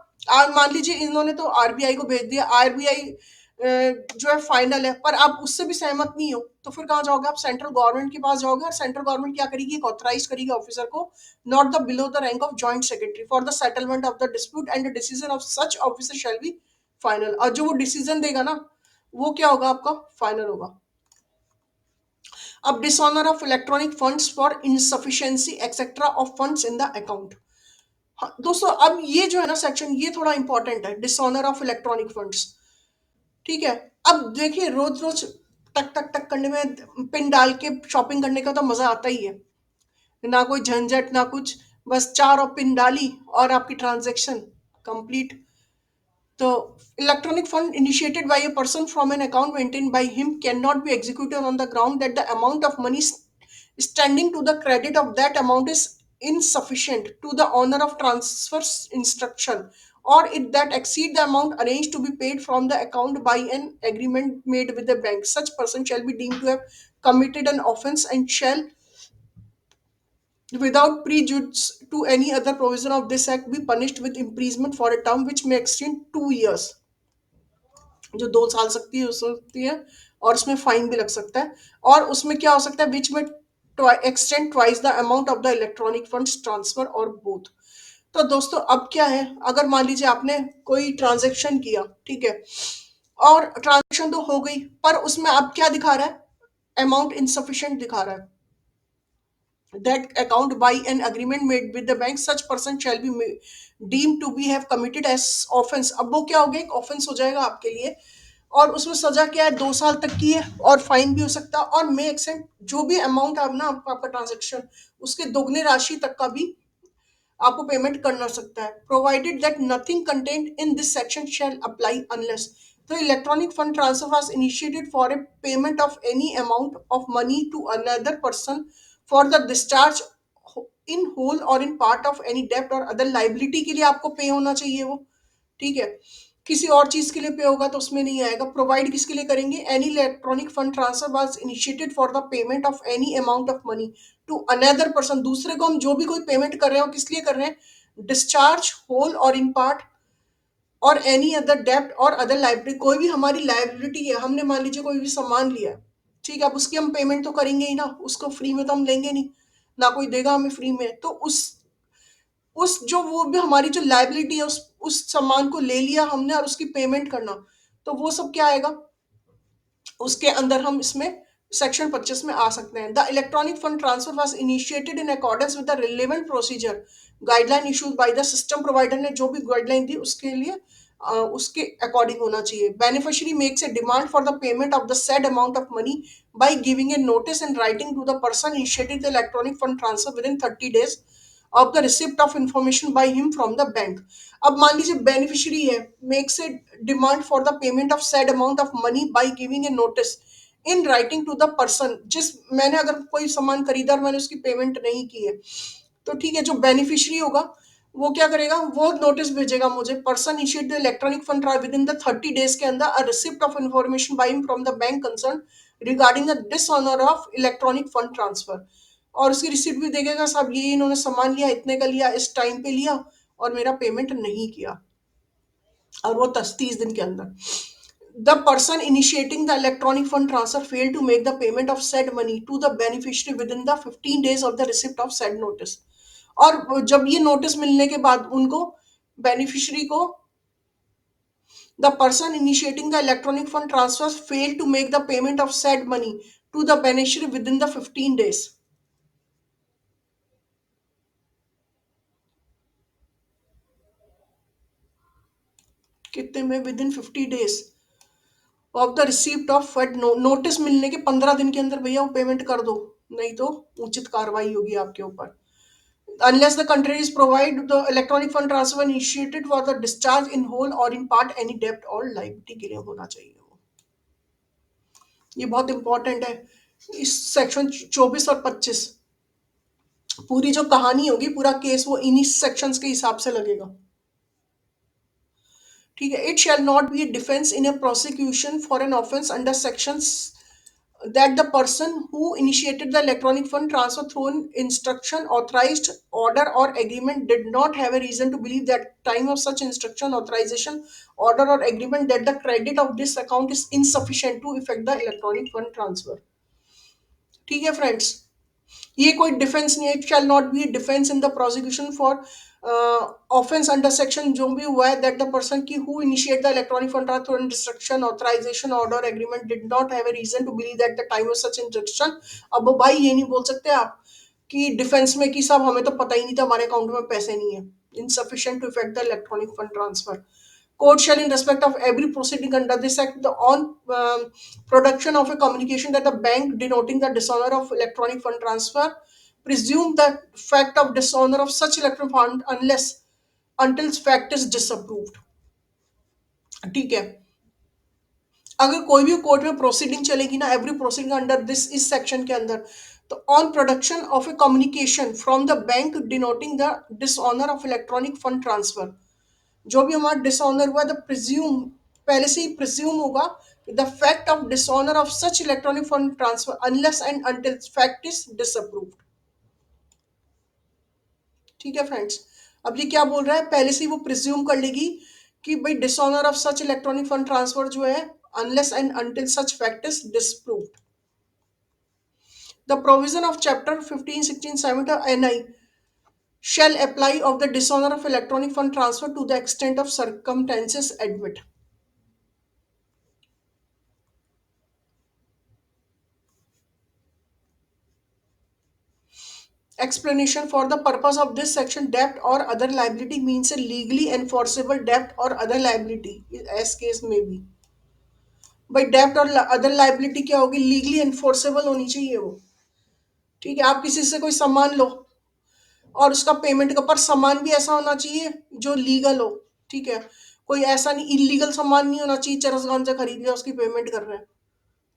मान लीजिए इन्होंने तो आरबीआई को भेज दिया, आरबीआई जो है फाइनल है, पर आप उससे भी सहमत नहीं हो, तो फिर कहाँ जाओगे? आप सेंट्रल गवर्नमेंट के पास जाओगे, और सेंट्रल गवर्नमेंट क्या करेगी? एक ऑथराइज करेगी ऑफिसर को not the below the rank of joint secretary for the settlement of the dispute, and the decision of such officer shall be final। और जो वो डिसीजन देगा ना, वो क्या होगा? आपका फाइनल होगा। अब dishonour of electronic funds for insufficiency etcetera of funds in the account. हाँ, दोस्तों अब ये जो है ना सेक्शन, ये थोड़ा इंपॉर्टेंट है, डिसऑनर ऑफ इलेक्ट्रॉनिक फंड्स। ठीक है। अब देखिए, रोज रोज टक टक टक करने में, पिन डाल के शॉपिंग करने का तो मजा आता ही है, ना कोई झंझट ना कुछ, बस चार और पिन डाली और आपकी ट्रांजैक्शन कंप्लीट। तो electronic fund initiated by a person from an account maintained by him cannot be executed on the ground that the amount of money standing to the credit of that amount is insufficient to the owner of transfer instruction, or it that exceed the amount arranged to be paid from the account by an agreement made with the bank. Such person shall be deemed to have committed an offense and shall, without prejudice to any other provision of this act, be punished with imprisonment for a term which may extend 2 years, जो 2 साल सकती है हो सकती है, और उसमें fine भी लग सकता है। और उसमें क्या हो सकता है? विच may extend twice the amount of the electronic funds transfer और बोथ। तो दोस्तों अब क्या है, अगर मान लीजिए आपने कोई ट्रांजेक्शन किया, ठीक है, और ट्रांजेक्शन तो हो गई, पर उसमें अब क्या दिखा रहा है? अमाउंट इनसफिशिएंट दिखा रहा है, that account by an agreement made with the bank, such person shall be deemed to be have committed as offense। अब वो क्या हो गया? एक ऑफेंस हो जाएगा आपके लिए, और उसमें सजा क्या है? 2 साल तक की है, और फाइन भी हो सकता है, और मे एक्सटेंड, जो भी अमाउंट आप ना, आपका ट्रांजेक्शन, उसके दोगुने राशि तक का भी आपको पेमेंट करना सकता है, provided that nothing content in this section shall apply unless. तो electronic fund transfer was initiated for a payment of any amount of money to another person for the discharge in whole और in part of any डेप्ट और other liability के लिए आपको पे होना चाहिए वो। ठीक है। किसी और चीज के लिए पे होगा तो उसमें नहीं आएगा। प्रोवाइड किसके लिए करेंगे? Any electronic fund transfer was initiated for the payment of any amount of money to another person. दूसरे को हम जो भी कोई पेमेंट कर रहे हो, किस लिए कर रहे हैं? डिस्चार्ज होल और इन पार्ट, और एनी अदर डेप्ट और अदर लाइबिलिटी, कोई भी हमारी लाइबिलिटी है, हमने मान लीजिए कोई भी सामान लिया है, ठीक है, अब उसकी हम पेमेंट तो करेंगे ही ना, उसको फ्री में तो हम लेंगे नहीं, ना कोई देगा हमें फ्री में। तो उस जो वो भी हमारी जो लाइबिलिटी है, उस सामान को ले लिया हमने और उसकी पेमेंट करना, तो वो सब क्या आएगा? उसके अंदर हम इसमें सेक्शन 25 में आ सकते हैं। The electronic fund transfer was initiated in accordance with the relevant procedure guideline issued by the system provider ने जो भी गाइडलाइन दी उसके लिए उसके अकॉर्डिंग होना चाहिए। Beneficiary makes a demand for the payment of the said amount of money by giving a notice and writing to the person initiating the electronic fund transfer within 30 days of the receipt of information by him from the bank। अब मान लीजिए beneficiary है, makes a demand for the payment of said amount of money by giving a notice in writing to the person, जिस मैंने अगर कोई सामान खरीदा और मैंने उसकी पेमेंट नहीं की है, तो ठीक है, जो बेनिफिशियरी होगा वो क्या करेगा? वो नोटिस भेजेगा मुझे, person issued the electronic fund within the 30 days के अंदर a receipt of information by him from the bank concern regarding the dishonour of electronic fund transfer. और उसकी रिसिप्ट भी देखेगा, साहब ये इन्होंने सामान लिया, इतने का लिया, इस टाइम पे लिया, और मेरा पेमेंट नहीं किया, और वो 30 दिन के अंदर। The person initiating the electronic fund transfer failed to make the payment of said money to the beneficiary within the 15 days of the receipt of said notice। और जब ये नोटिस मिलने के बाद उनको, बेनिफिशियरी को, the person initiating the electronic fund transfer failed to make the payment of said money to the beneficiary within the 15 days। कितने में? With in 50 days of the receipt of fund. Notice मिलने के 15 दिन के अंदर भैया वो पेमेंट कर दो, नहीं तो उचित कार्रवाई होगी आपके ऊपर। Unless the countries provide the electronic fund transfer initiated for the discharge in whole or in part any debt or liability के लिए होना चाहिए वो। ये बहुत इंपॉर्टेंट है। इस सेक्शन 24 और 25, पूरी जो कहानी होगी, पूरा केस वो इन्हीं सेक्शंस के हिसाब से लगेगा। ठीक है। It shall not B A defence in A prosecution for an offence under sections that the person who initiated the electronic fund transfer through an instruction, authorized order or agreement did not have a reason to believe that time of such instruction, authorization, order or agreement that the credit of this account is insufficient to effect the electronic fund transfer। ठीक है friends, ये कोई defence नहीं है। It shall not be defence in the prosecution for offence under section जो भी हुआ है, दैट द पर्सन की who initiate the electronic fund transfer instruction, authorisation, order, agreement did not have a reason to believe that the time of such instruction. अब भाई ये नहीं बोल सकते आप कि डिफेंस में कि साहब हमें तो पता ही नहीं था, हमारे अकाउंट में पैसे नहीं है। Insufficient to effect the electronic fund transfer. Court shall, in respect of every proceeding under this act, the on production of a communication that the bank denoting the dishonor of electronic fund transfer, presume the fact of dishonor of such electronic fund unless until fact is disapproved। ठीक है। अगर कोई भी court में proceeding चलेगी ना, every proceeding under this इस section के अंदर, तो on production of A communication from the bank denoting the dishonour of electronic fund transfer, जो भी हमारा डिसऑनर हुआ, द प्रिज्यूम, पहले से ही प्रिज्यूम होगा the fact of dishonour of such electronic fund transfer unless and until fact is disapproved. ठीक है friends. अब ये क्या बोल रहा है, पहले से ही वो प्रिज्यूम कर लेगी कि भाई dishonour of such electronic fund transfer जो है, unless and until such fact is disproved. The provision of chapter 15, 16, 17 NI shall apply of the dishonor of electronic fund transfer to the extent of circumstances admit। Explanation: for the purpose of this section, debt or other liability means a legally enforceable debt or other liability, as case may be। भाई डेप्ट और other liability क्या होगी? Legally enforceable होनी चाहिए वो। ठीक है। आप किसी से कोई सामान लो और उसका पेमेंट का, पर सामान भी ऐसा होना चाहिए जो लीगल हो। ठीक है। कोई ऐसा नहीं, इलीगल सामान नहीं होना चाहिए, चरस गांव से खरीद लिया उसकी पेमेंट कर रहे हैं,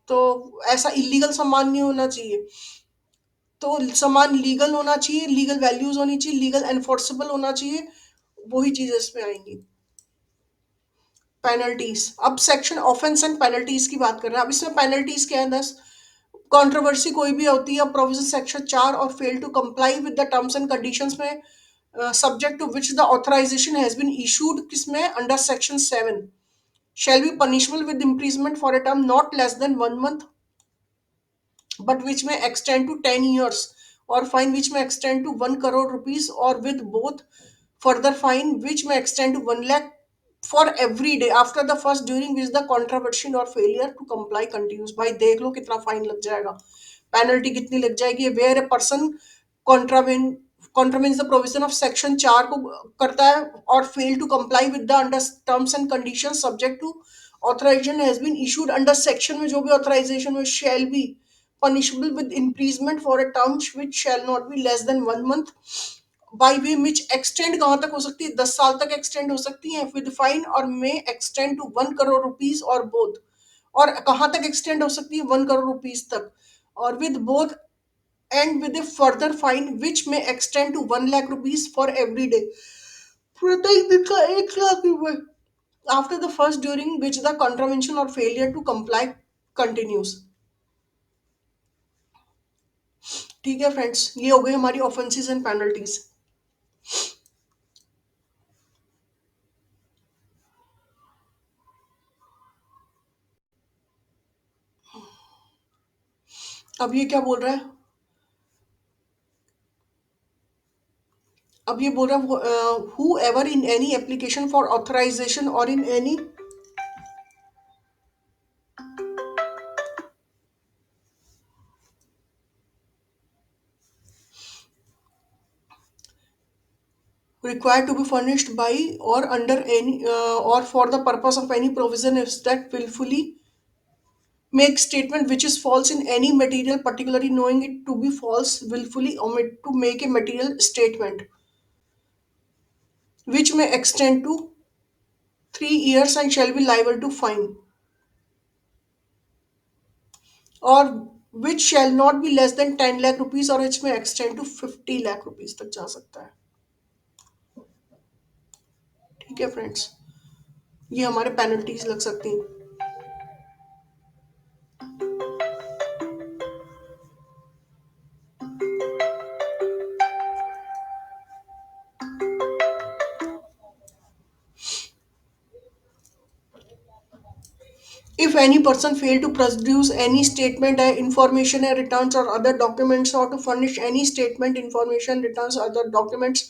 तो ऐसा इलीगल सामान नहीं होना चाहिए। तो सामान लीगल होना चाहिए, लीगल वैल्यूज होनी चाहिए, लीगल एनफोर्सेबल होना चाहिए, वही चीजें इसमें आएंगी। पेनल्टीज, अब सेक्शन ऑफेंस एंड पेनल्टीज की बात कर रहे हैं। अब इसमें पेनल्टीज क्या है? 10, कंट्रोवर्सी कोई भी होती है, प्रोविजन सेक्शन 4 और fail to comply with the terms and conditions में, subject to which the authorisation has been issued, किसमें? Under section 7, shall be punishable with imprisonment for a term not less than 1 month but which may extend to 10 years, or fine which may extend to 1 crore rupees, or with both, further fine which may extend to 1 lakh for every day after the first during which the contravention or failure to comply continues। भाई देख लो कितना fine लग जाएगा, penalty कितनी लग जाएगी। Where a person contravene contravenes the provision of section 4 को करता है और fail to comply with the under terms and condition subject to authorisation has been issued under section में, जो भी ऑथराइजेशन में, shall be punishable with imprisonment for a term which shall not be less than 1 month by way which extend कहाँ तक हो सकती है? 10 साल तक एक्सटेंड हो सकती है with fine, और may extend to 1 crore rupees और both। और कहाँ तक एक्सटेंड हो सकती है? 1 crore rupees तक, और with both, and with a further fine which may extend to 1 lakh rupees for every day, प्रत्येक दिन का 1 लाख रुपए after the first during which the contravention or failure to comply continues। ठीक है फ्रेंड्स, ये हो गई हमारी ऑफेंसेस एंड पेनल्टीज। अब ये क्या बोल रहा है? अब ये बोल रहा है whoever in any application for authorisation और in any, required to be furnished by or under any or for the purpose of any provision is that willfully make statement which is false in any material, particularly knowing it to be false, willfully omit to make a material statement which may extend to 3 years and shall be liable to fine, or which shall not be less than 10 lakh rupees, or which may extend to 50 lakh rupees तक जा सकता है. ठीक है friends, ये हमारे penalties लग सकती हैं. If any person fail to produce any statement, information, returns or other documents, or to furnish any statement, information, returns, other documents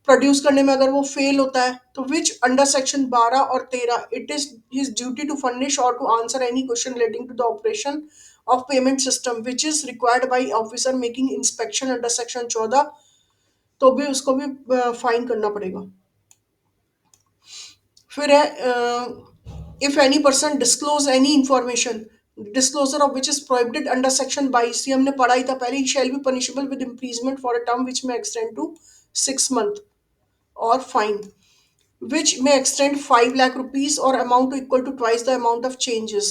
produce करने में अगर वो फेल होता है, तो विच अंडर सेक्शन 12 और 13 it is his duty to furnish और to answer any question relating to the operation of payment system which is required by officer making inspection under section 14, तो भी उसको भी फाइन करना पड़ेगा. फिर है if any person disclose any information disclosure of which is prohibited under section 22, ये हमने पढ़ा ही था पहले, he shall be punishable with imprisonment for a term which may extend to 6 month or fine which may extend 5 lakh rupees or amount to equal to twice the amount of changes.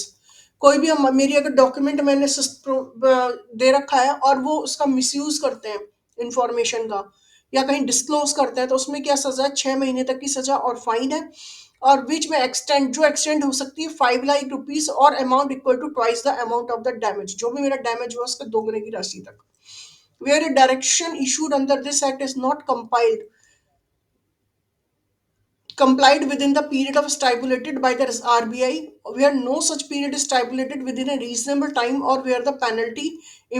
कोई भी हम मेरी अगर document मैंने दे रखा है और वो उसका मिसयूज करते हैं इंफॉर्मेशन का, या कहीं डिस्क्लोज करते हैं, तो उसमें क्या सजा है? 6 महीने तक की सजा और फाइन है. और विच में एक्सटेंड जो एक्सटेंड हो सकती है 5 लाख रुपीज और amount equal to twice the amount of the damage, जो भी मेरा डैमेज हुआ उसके दोगुने की राशि तक. Where a direction issued under this act is not compiled complied within the period of stipulated by the RBI, where no such period is stipulated within a reasonable time, or where the penalty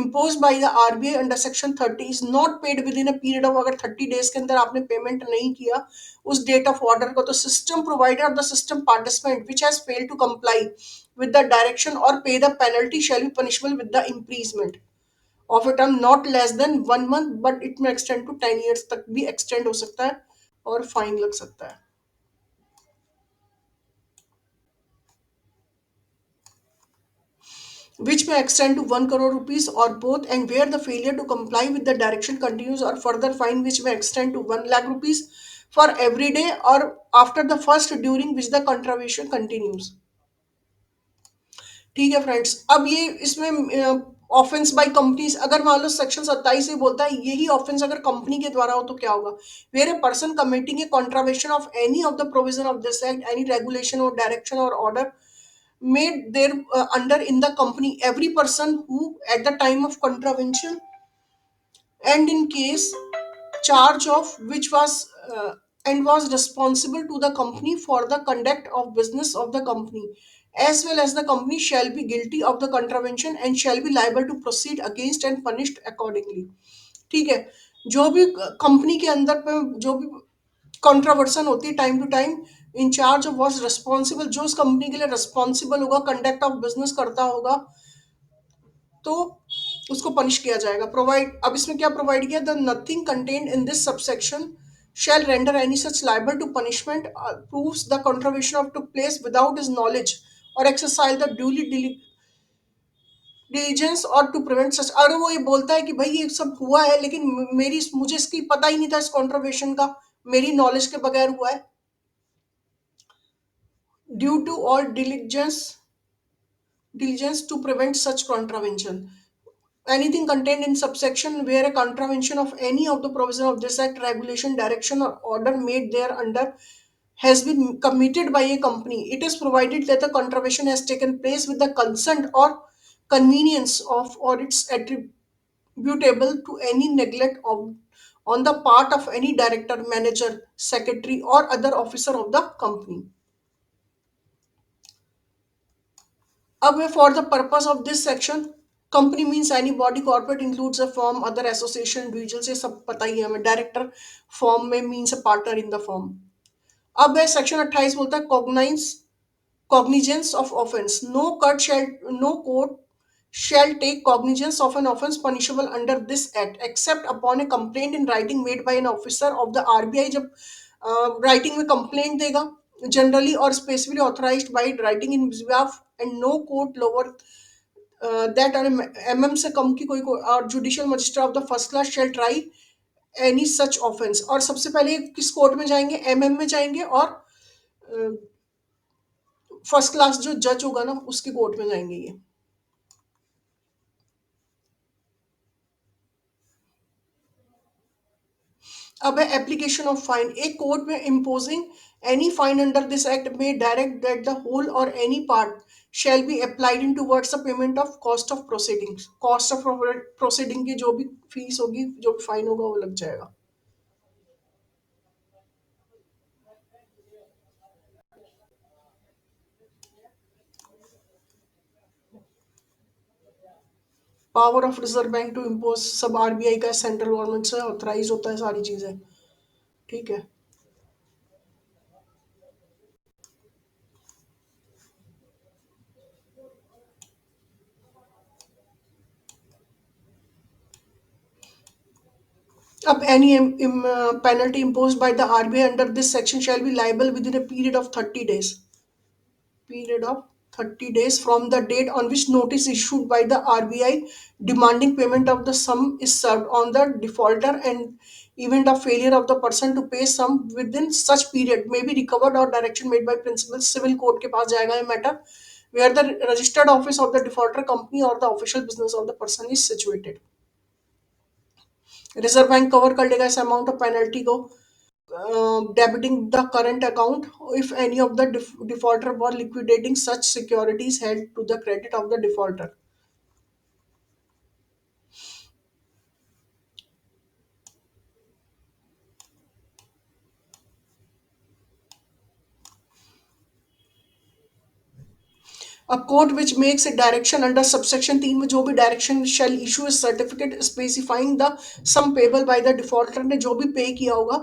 imposed by the RBI under section 30 is not paid within a period of, अगर 30 days के अंदर आपने payment नहीं किया उस date of order को, तो system provider of the system participant which has failed to comply with the direction or pay the penalty shall be punishable with the imprisonment of a term not less than 1 month, but it may extend to 10 years तक भी extend हो सकता है और fine लग सकता है. which may extend to 1 crore rupees or both, and where the failure to comply with the direction continues, or further fine which may extend to 1 lakh rupees for every day or after the first during which the contravention continues. ठीक है friends, अब ये इसमें offence by companies, अगर मान लो section 27 से बोलता है यही ऑफेंस अगर कंपनी के द्वारा हो तो क्या होगा? Where a person committing a contravention of any of the provision of this act, any regulation और डायरेक्शन और order made there under in the company, every person who at the time of contravention and in case charge of which was and was responsible to the company for the conduct of business of the company, as well as the company shall be guilty of the contravention and shall be liable to proceed against and punished accordingly. ठीक है, जो भी company के अंदर पे जो भी contravention होती है time to time, in charge was responsible, जो उस कंपनी के लिए रिस्पॉन्सिबल होगा, कंडक्ट ऑफ बिजनेस करता होगा, तो उसको पनिश किया जाएगा. प्रोवाइड, अब इसमें क्या प्रोवाइड किया? The nothing contained in this subsection shall render any such liable to punishment proves the contravention of took place without his knowledge or exercise the duly diligence और टू प्रिवेंट सच. अगर वो ये बोलता है कि भाई ये सब हुआ है लेकिन मेरी मुझे इसकी पता ही नहीं था, इस कॉन्ट्रोवेशन का मेरी नॉलेज के बगैर हुआ है, due to all diligence to prevent such contravention. Anything contained in subsection where a contravention of any of the provision of this act, regulation, direction, or order made thereunder has been committed by a company, it is provided that the contravention has taken place with the consent or convenience of or its attributable to any neglect of on the part of any director, manager, secretary, or other officer of the company. अब for the purpose of this section, company means any body, corporate includes a firm, other association, individual, से सब पता ही है हमें. Director firm में means a partner in the firm. अब है सेक्शन 28 बोलता है cognize cognizance of offence, no court shall take cognizance of an offence punishable under this act except upon a complaint in writing made by an officer of the RBI. जब writing में complaint देगा generally और specifically authorised by writing in behalf and no court lower that और MM से कम की कोई और judicial magistrate of the first class shall try any such offence. और सबसे पहले किस कोर्ट में जाएंगे, एमएम में जाएंगे, और फर्स्ट क्लास जो जज होगा ना उसके कोर्ट में जाएंगे ये। अब है एप्लीकेशन ऑफ फाइन। एक कोर्ट में imposing any fine under this act में डायरेक्ट दैट द होल और any part shall be applied in towards the payment of cost of proceedings। Cost of proceeding की जो भी फीस होगी, जो भी फाइन होगा, वो लग जाएगा। Power of reserve bank to impose सब आरबीआई का सेंट्रल गवर्नमेंट से ऑथराइज होता है सारी चीजें। ठीक है। अब any penalty imposed by the RBI under this section shall be liable within a period of 30 days, period of 30 days from the date on which notice issued by the RBI demanding payment of the sum is served on the defaulter, and event of failure of the person to pay sum within such period may be recovered or direction made by principal civil court के पास जाएगा ये matter, where the registered office of the defaulter company or the official business of the person is situated। Reserve bank cover कर लेगा इस amount of penalty को, debiting the current account if any of the defaulter were liquidating such securities held to the credit of the defaulter। A court which makes a direction under subsection 3 में जो भी direction shall issue a certificate specifying the sum payable by the defaulter ने जो भी पे किया होगा,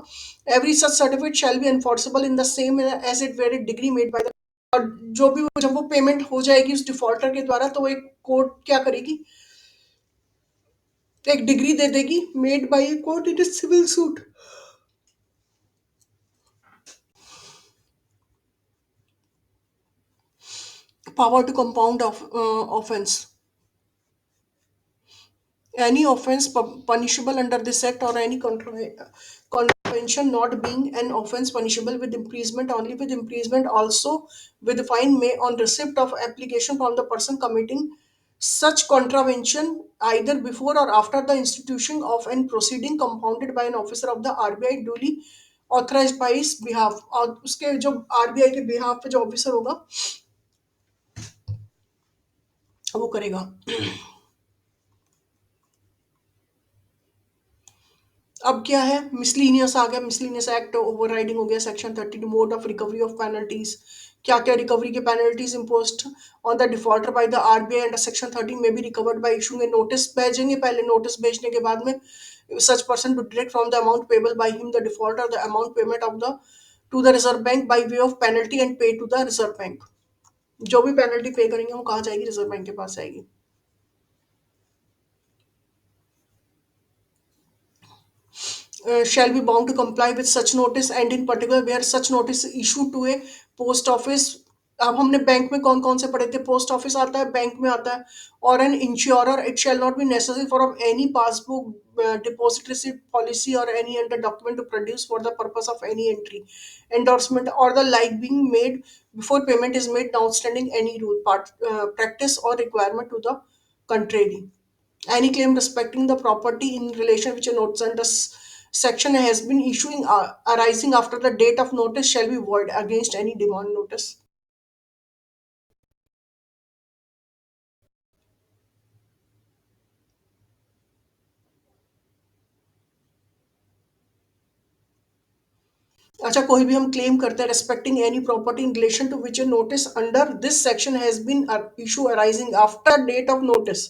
every such certificate shall be enforceable in the same as it were a degree made by the। और जो भी जब वो पेमेंट हो जाएगी उस डिफॉल्टर के द्वारा तो वो एक कोर्ट क्या करेगी, एक डिग्री दे देगी made by court in civil suit. Power to compound of offense। Any offense punishable under this act or any contravention not being an offense punishable with imprisonment only, with imprisonment also with fine, may on receipt of application from the person committing such contravention either before or after the institution of an proceeding compounded by an officer of the RBI duly authorized by his behalf। और उसके जो RBI के behalf पे जो officer होगा वो करेगा। अब क्या है, मिसलीनियस आ गया, मिसलीनियस एक्ट ओवरराइडिंग हो गया section 32। Mode of recovery of penalties, क्या क्या रिकवरी के penalties imposed on the defaulter by the RBI under section 13 may be recovered by issuing a notice. भेजेंगे पहले, नोटिस भेजने के बाद में such person to deduct from the amount payable by him the defaulter the amount payment of the to the reserve bank by way of penalty and pay to the reserve bank. जो भी penalty पे करेंगे वो कहाँ जाएगी, reserve bank के पास जाएगी। shall be bound to comply with such notice and in particular where such notice is issued to a post office। अब हमने बैंक में कौन कौन से पढ़े थे, पोस्ट ऑफिस आता है, बैंक में आता है, और an insurer it shall not be necessary for any passbook deposit receipt policy और any other document to produce for the purpose of any entry endorsement or the like being made before payment is made notwithstanding any rule practice or requirement to the contrary। Any claim respecting the property in relation which a notice under section has been issuing arising after the date of notice shall be void against any demand notice। अच्छा, कोई भी हम claim करते हैं respecting any property in relation to which a notice under this section has been issue arising after date of notice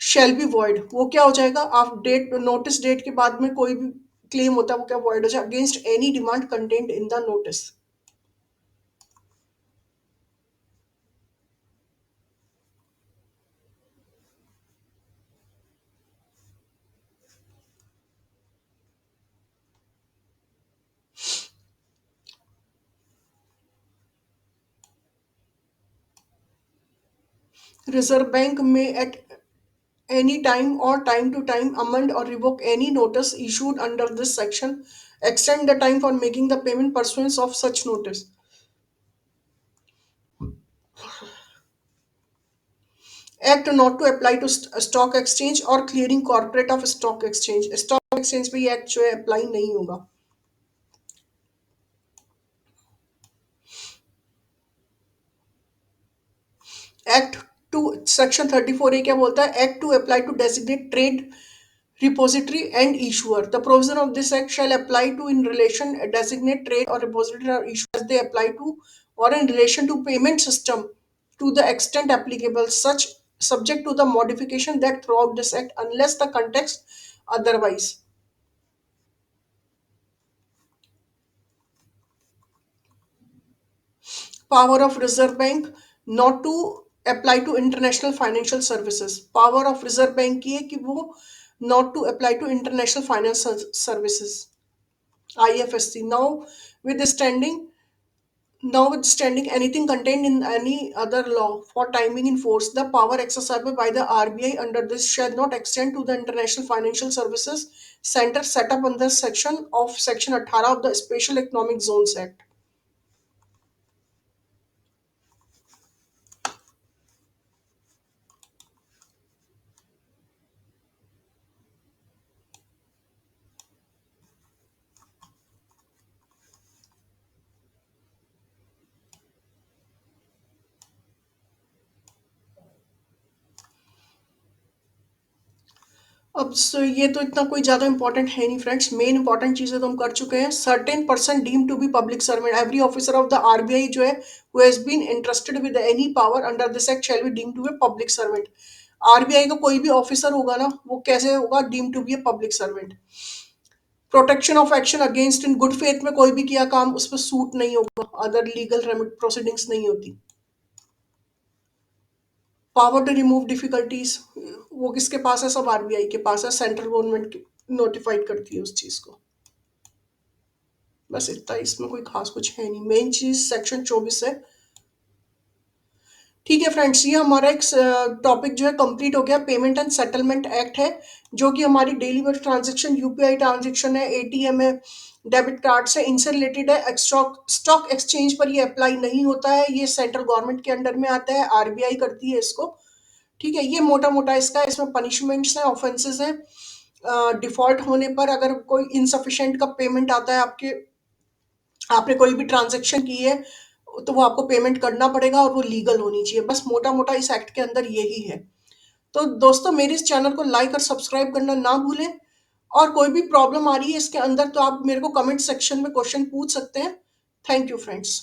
shall be void, वो क्या हो जाएगा, आप डेट नोटिस डेट के बाद में कोई भी क्लेम होता है वो क्या void हो जाए against any demand content in the notice. Reserve Bank may at any time or time to time amend or revoke any notice issued under this section, extend the time for making the payment pursuant of such notice. Act not to apply to stock exchange और clearing corporate of stock exchange. Stock exchange पे ये act जो है apply नहीं होगा. Act to section 34A क्या बोलता है? Act to apply to designate trade repository and issuer. The provision of this act shall apply to in relation designate trade or repository or issuer as they apply to or in relation to payment system to the extent applicable, such subject to the modification that throughout this act unless the context otherwise. Power of Reserve Bank not to apply to international financial services. Power of Reserve Bank की है कि वो not to apply to international financial services. IFSC. Notwithstanding anything contained in any other law for timing in force, the power exercised by the RBI under this shall not extend to the International Financial Services Center set up under Section 18 of the Special Economic Zones Act. अब ये तो इतना कोई ज़्यादा important है नहीं friends. Main important चीज़ें तो हम कर चुके हैं. Certain person deem to be public servant. Every officer of the RBI जो है who has been interested with any power under this act shall be deem to be public servant. RBI का कोई भी ऑफिसर होगा ना, वो कैसे होगा? Deem to be a public servant. Protection of action against in good faith में कोई भी किया काम उस पर सूट नहीं होगा, अदर लीगल प्रोसीडिंग्स नहीं होती. पावर टू रिमूव डिफिकल्टीज वो किसके पास है? सब आरबीआई के पास है. सेंट्रल गवर्नमेंट नोटिफाइड करती है उस चीज को. बस इतना, इसमें कोई खास कुछ है नहीं. मेन चीज सेक्शन 24 है. ठीक है फ्रेंड्स, ये हमारा एक टॉपिक जो है कंप्लीट हो गया. पेमेंट एंड सेटलमेंट एक्ट है जो कि हमारी daily work transaction, UPI transaction है, एटीएम है, डेबिट कार्ड से इनसे रिलेटेड है. स्टॉक एक्सचेंज पर ये अप्लाई नहीं होता है. ये सेंट्रल गवर्नमेंट के अंडर में आता है, आरबीआई करती है इसको. ठीक है, ये मोटा मोटा इसका, इसमें पनिशमेंट्स हैं, ऑफेंसेस हैं. डिफॉल्ट होने पर अगर कोई इनसफिशिएंट का पेमेंट आता है, आपने कोई भी ट्रांजेक्शन की है तो वो आपको पेमेंट करना पड़ेगा और वो लीगल होनी चाहिए. बस मोटा मोटा इस एक्ट के अंदर यही है. तो दोस्तों, मेरे इस चैनल को लाइक और सब्सक्राइब करना ना भूलें. और कोई भी प्रॉब्लम आ रही है इसके अंदर तो आप मेरे को कमेंट सेक्शन में क्वेश्चन पूछ सकते हैं. Thank you friends.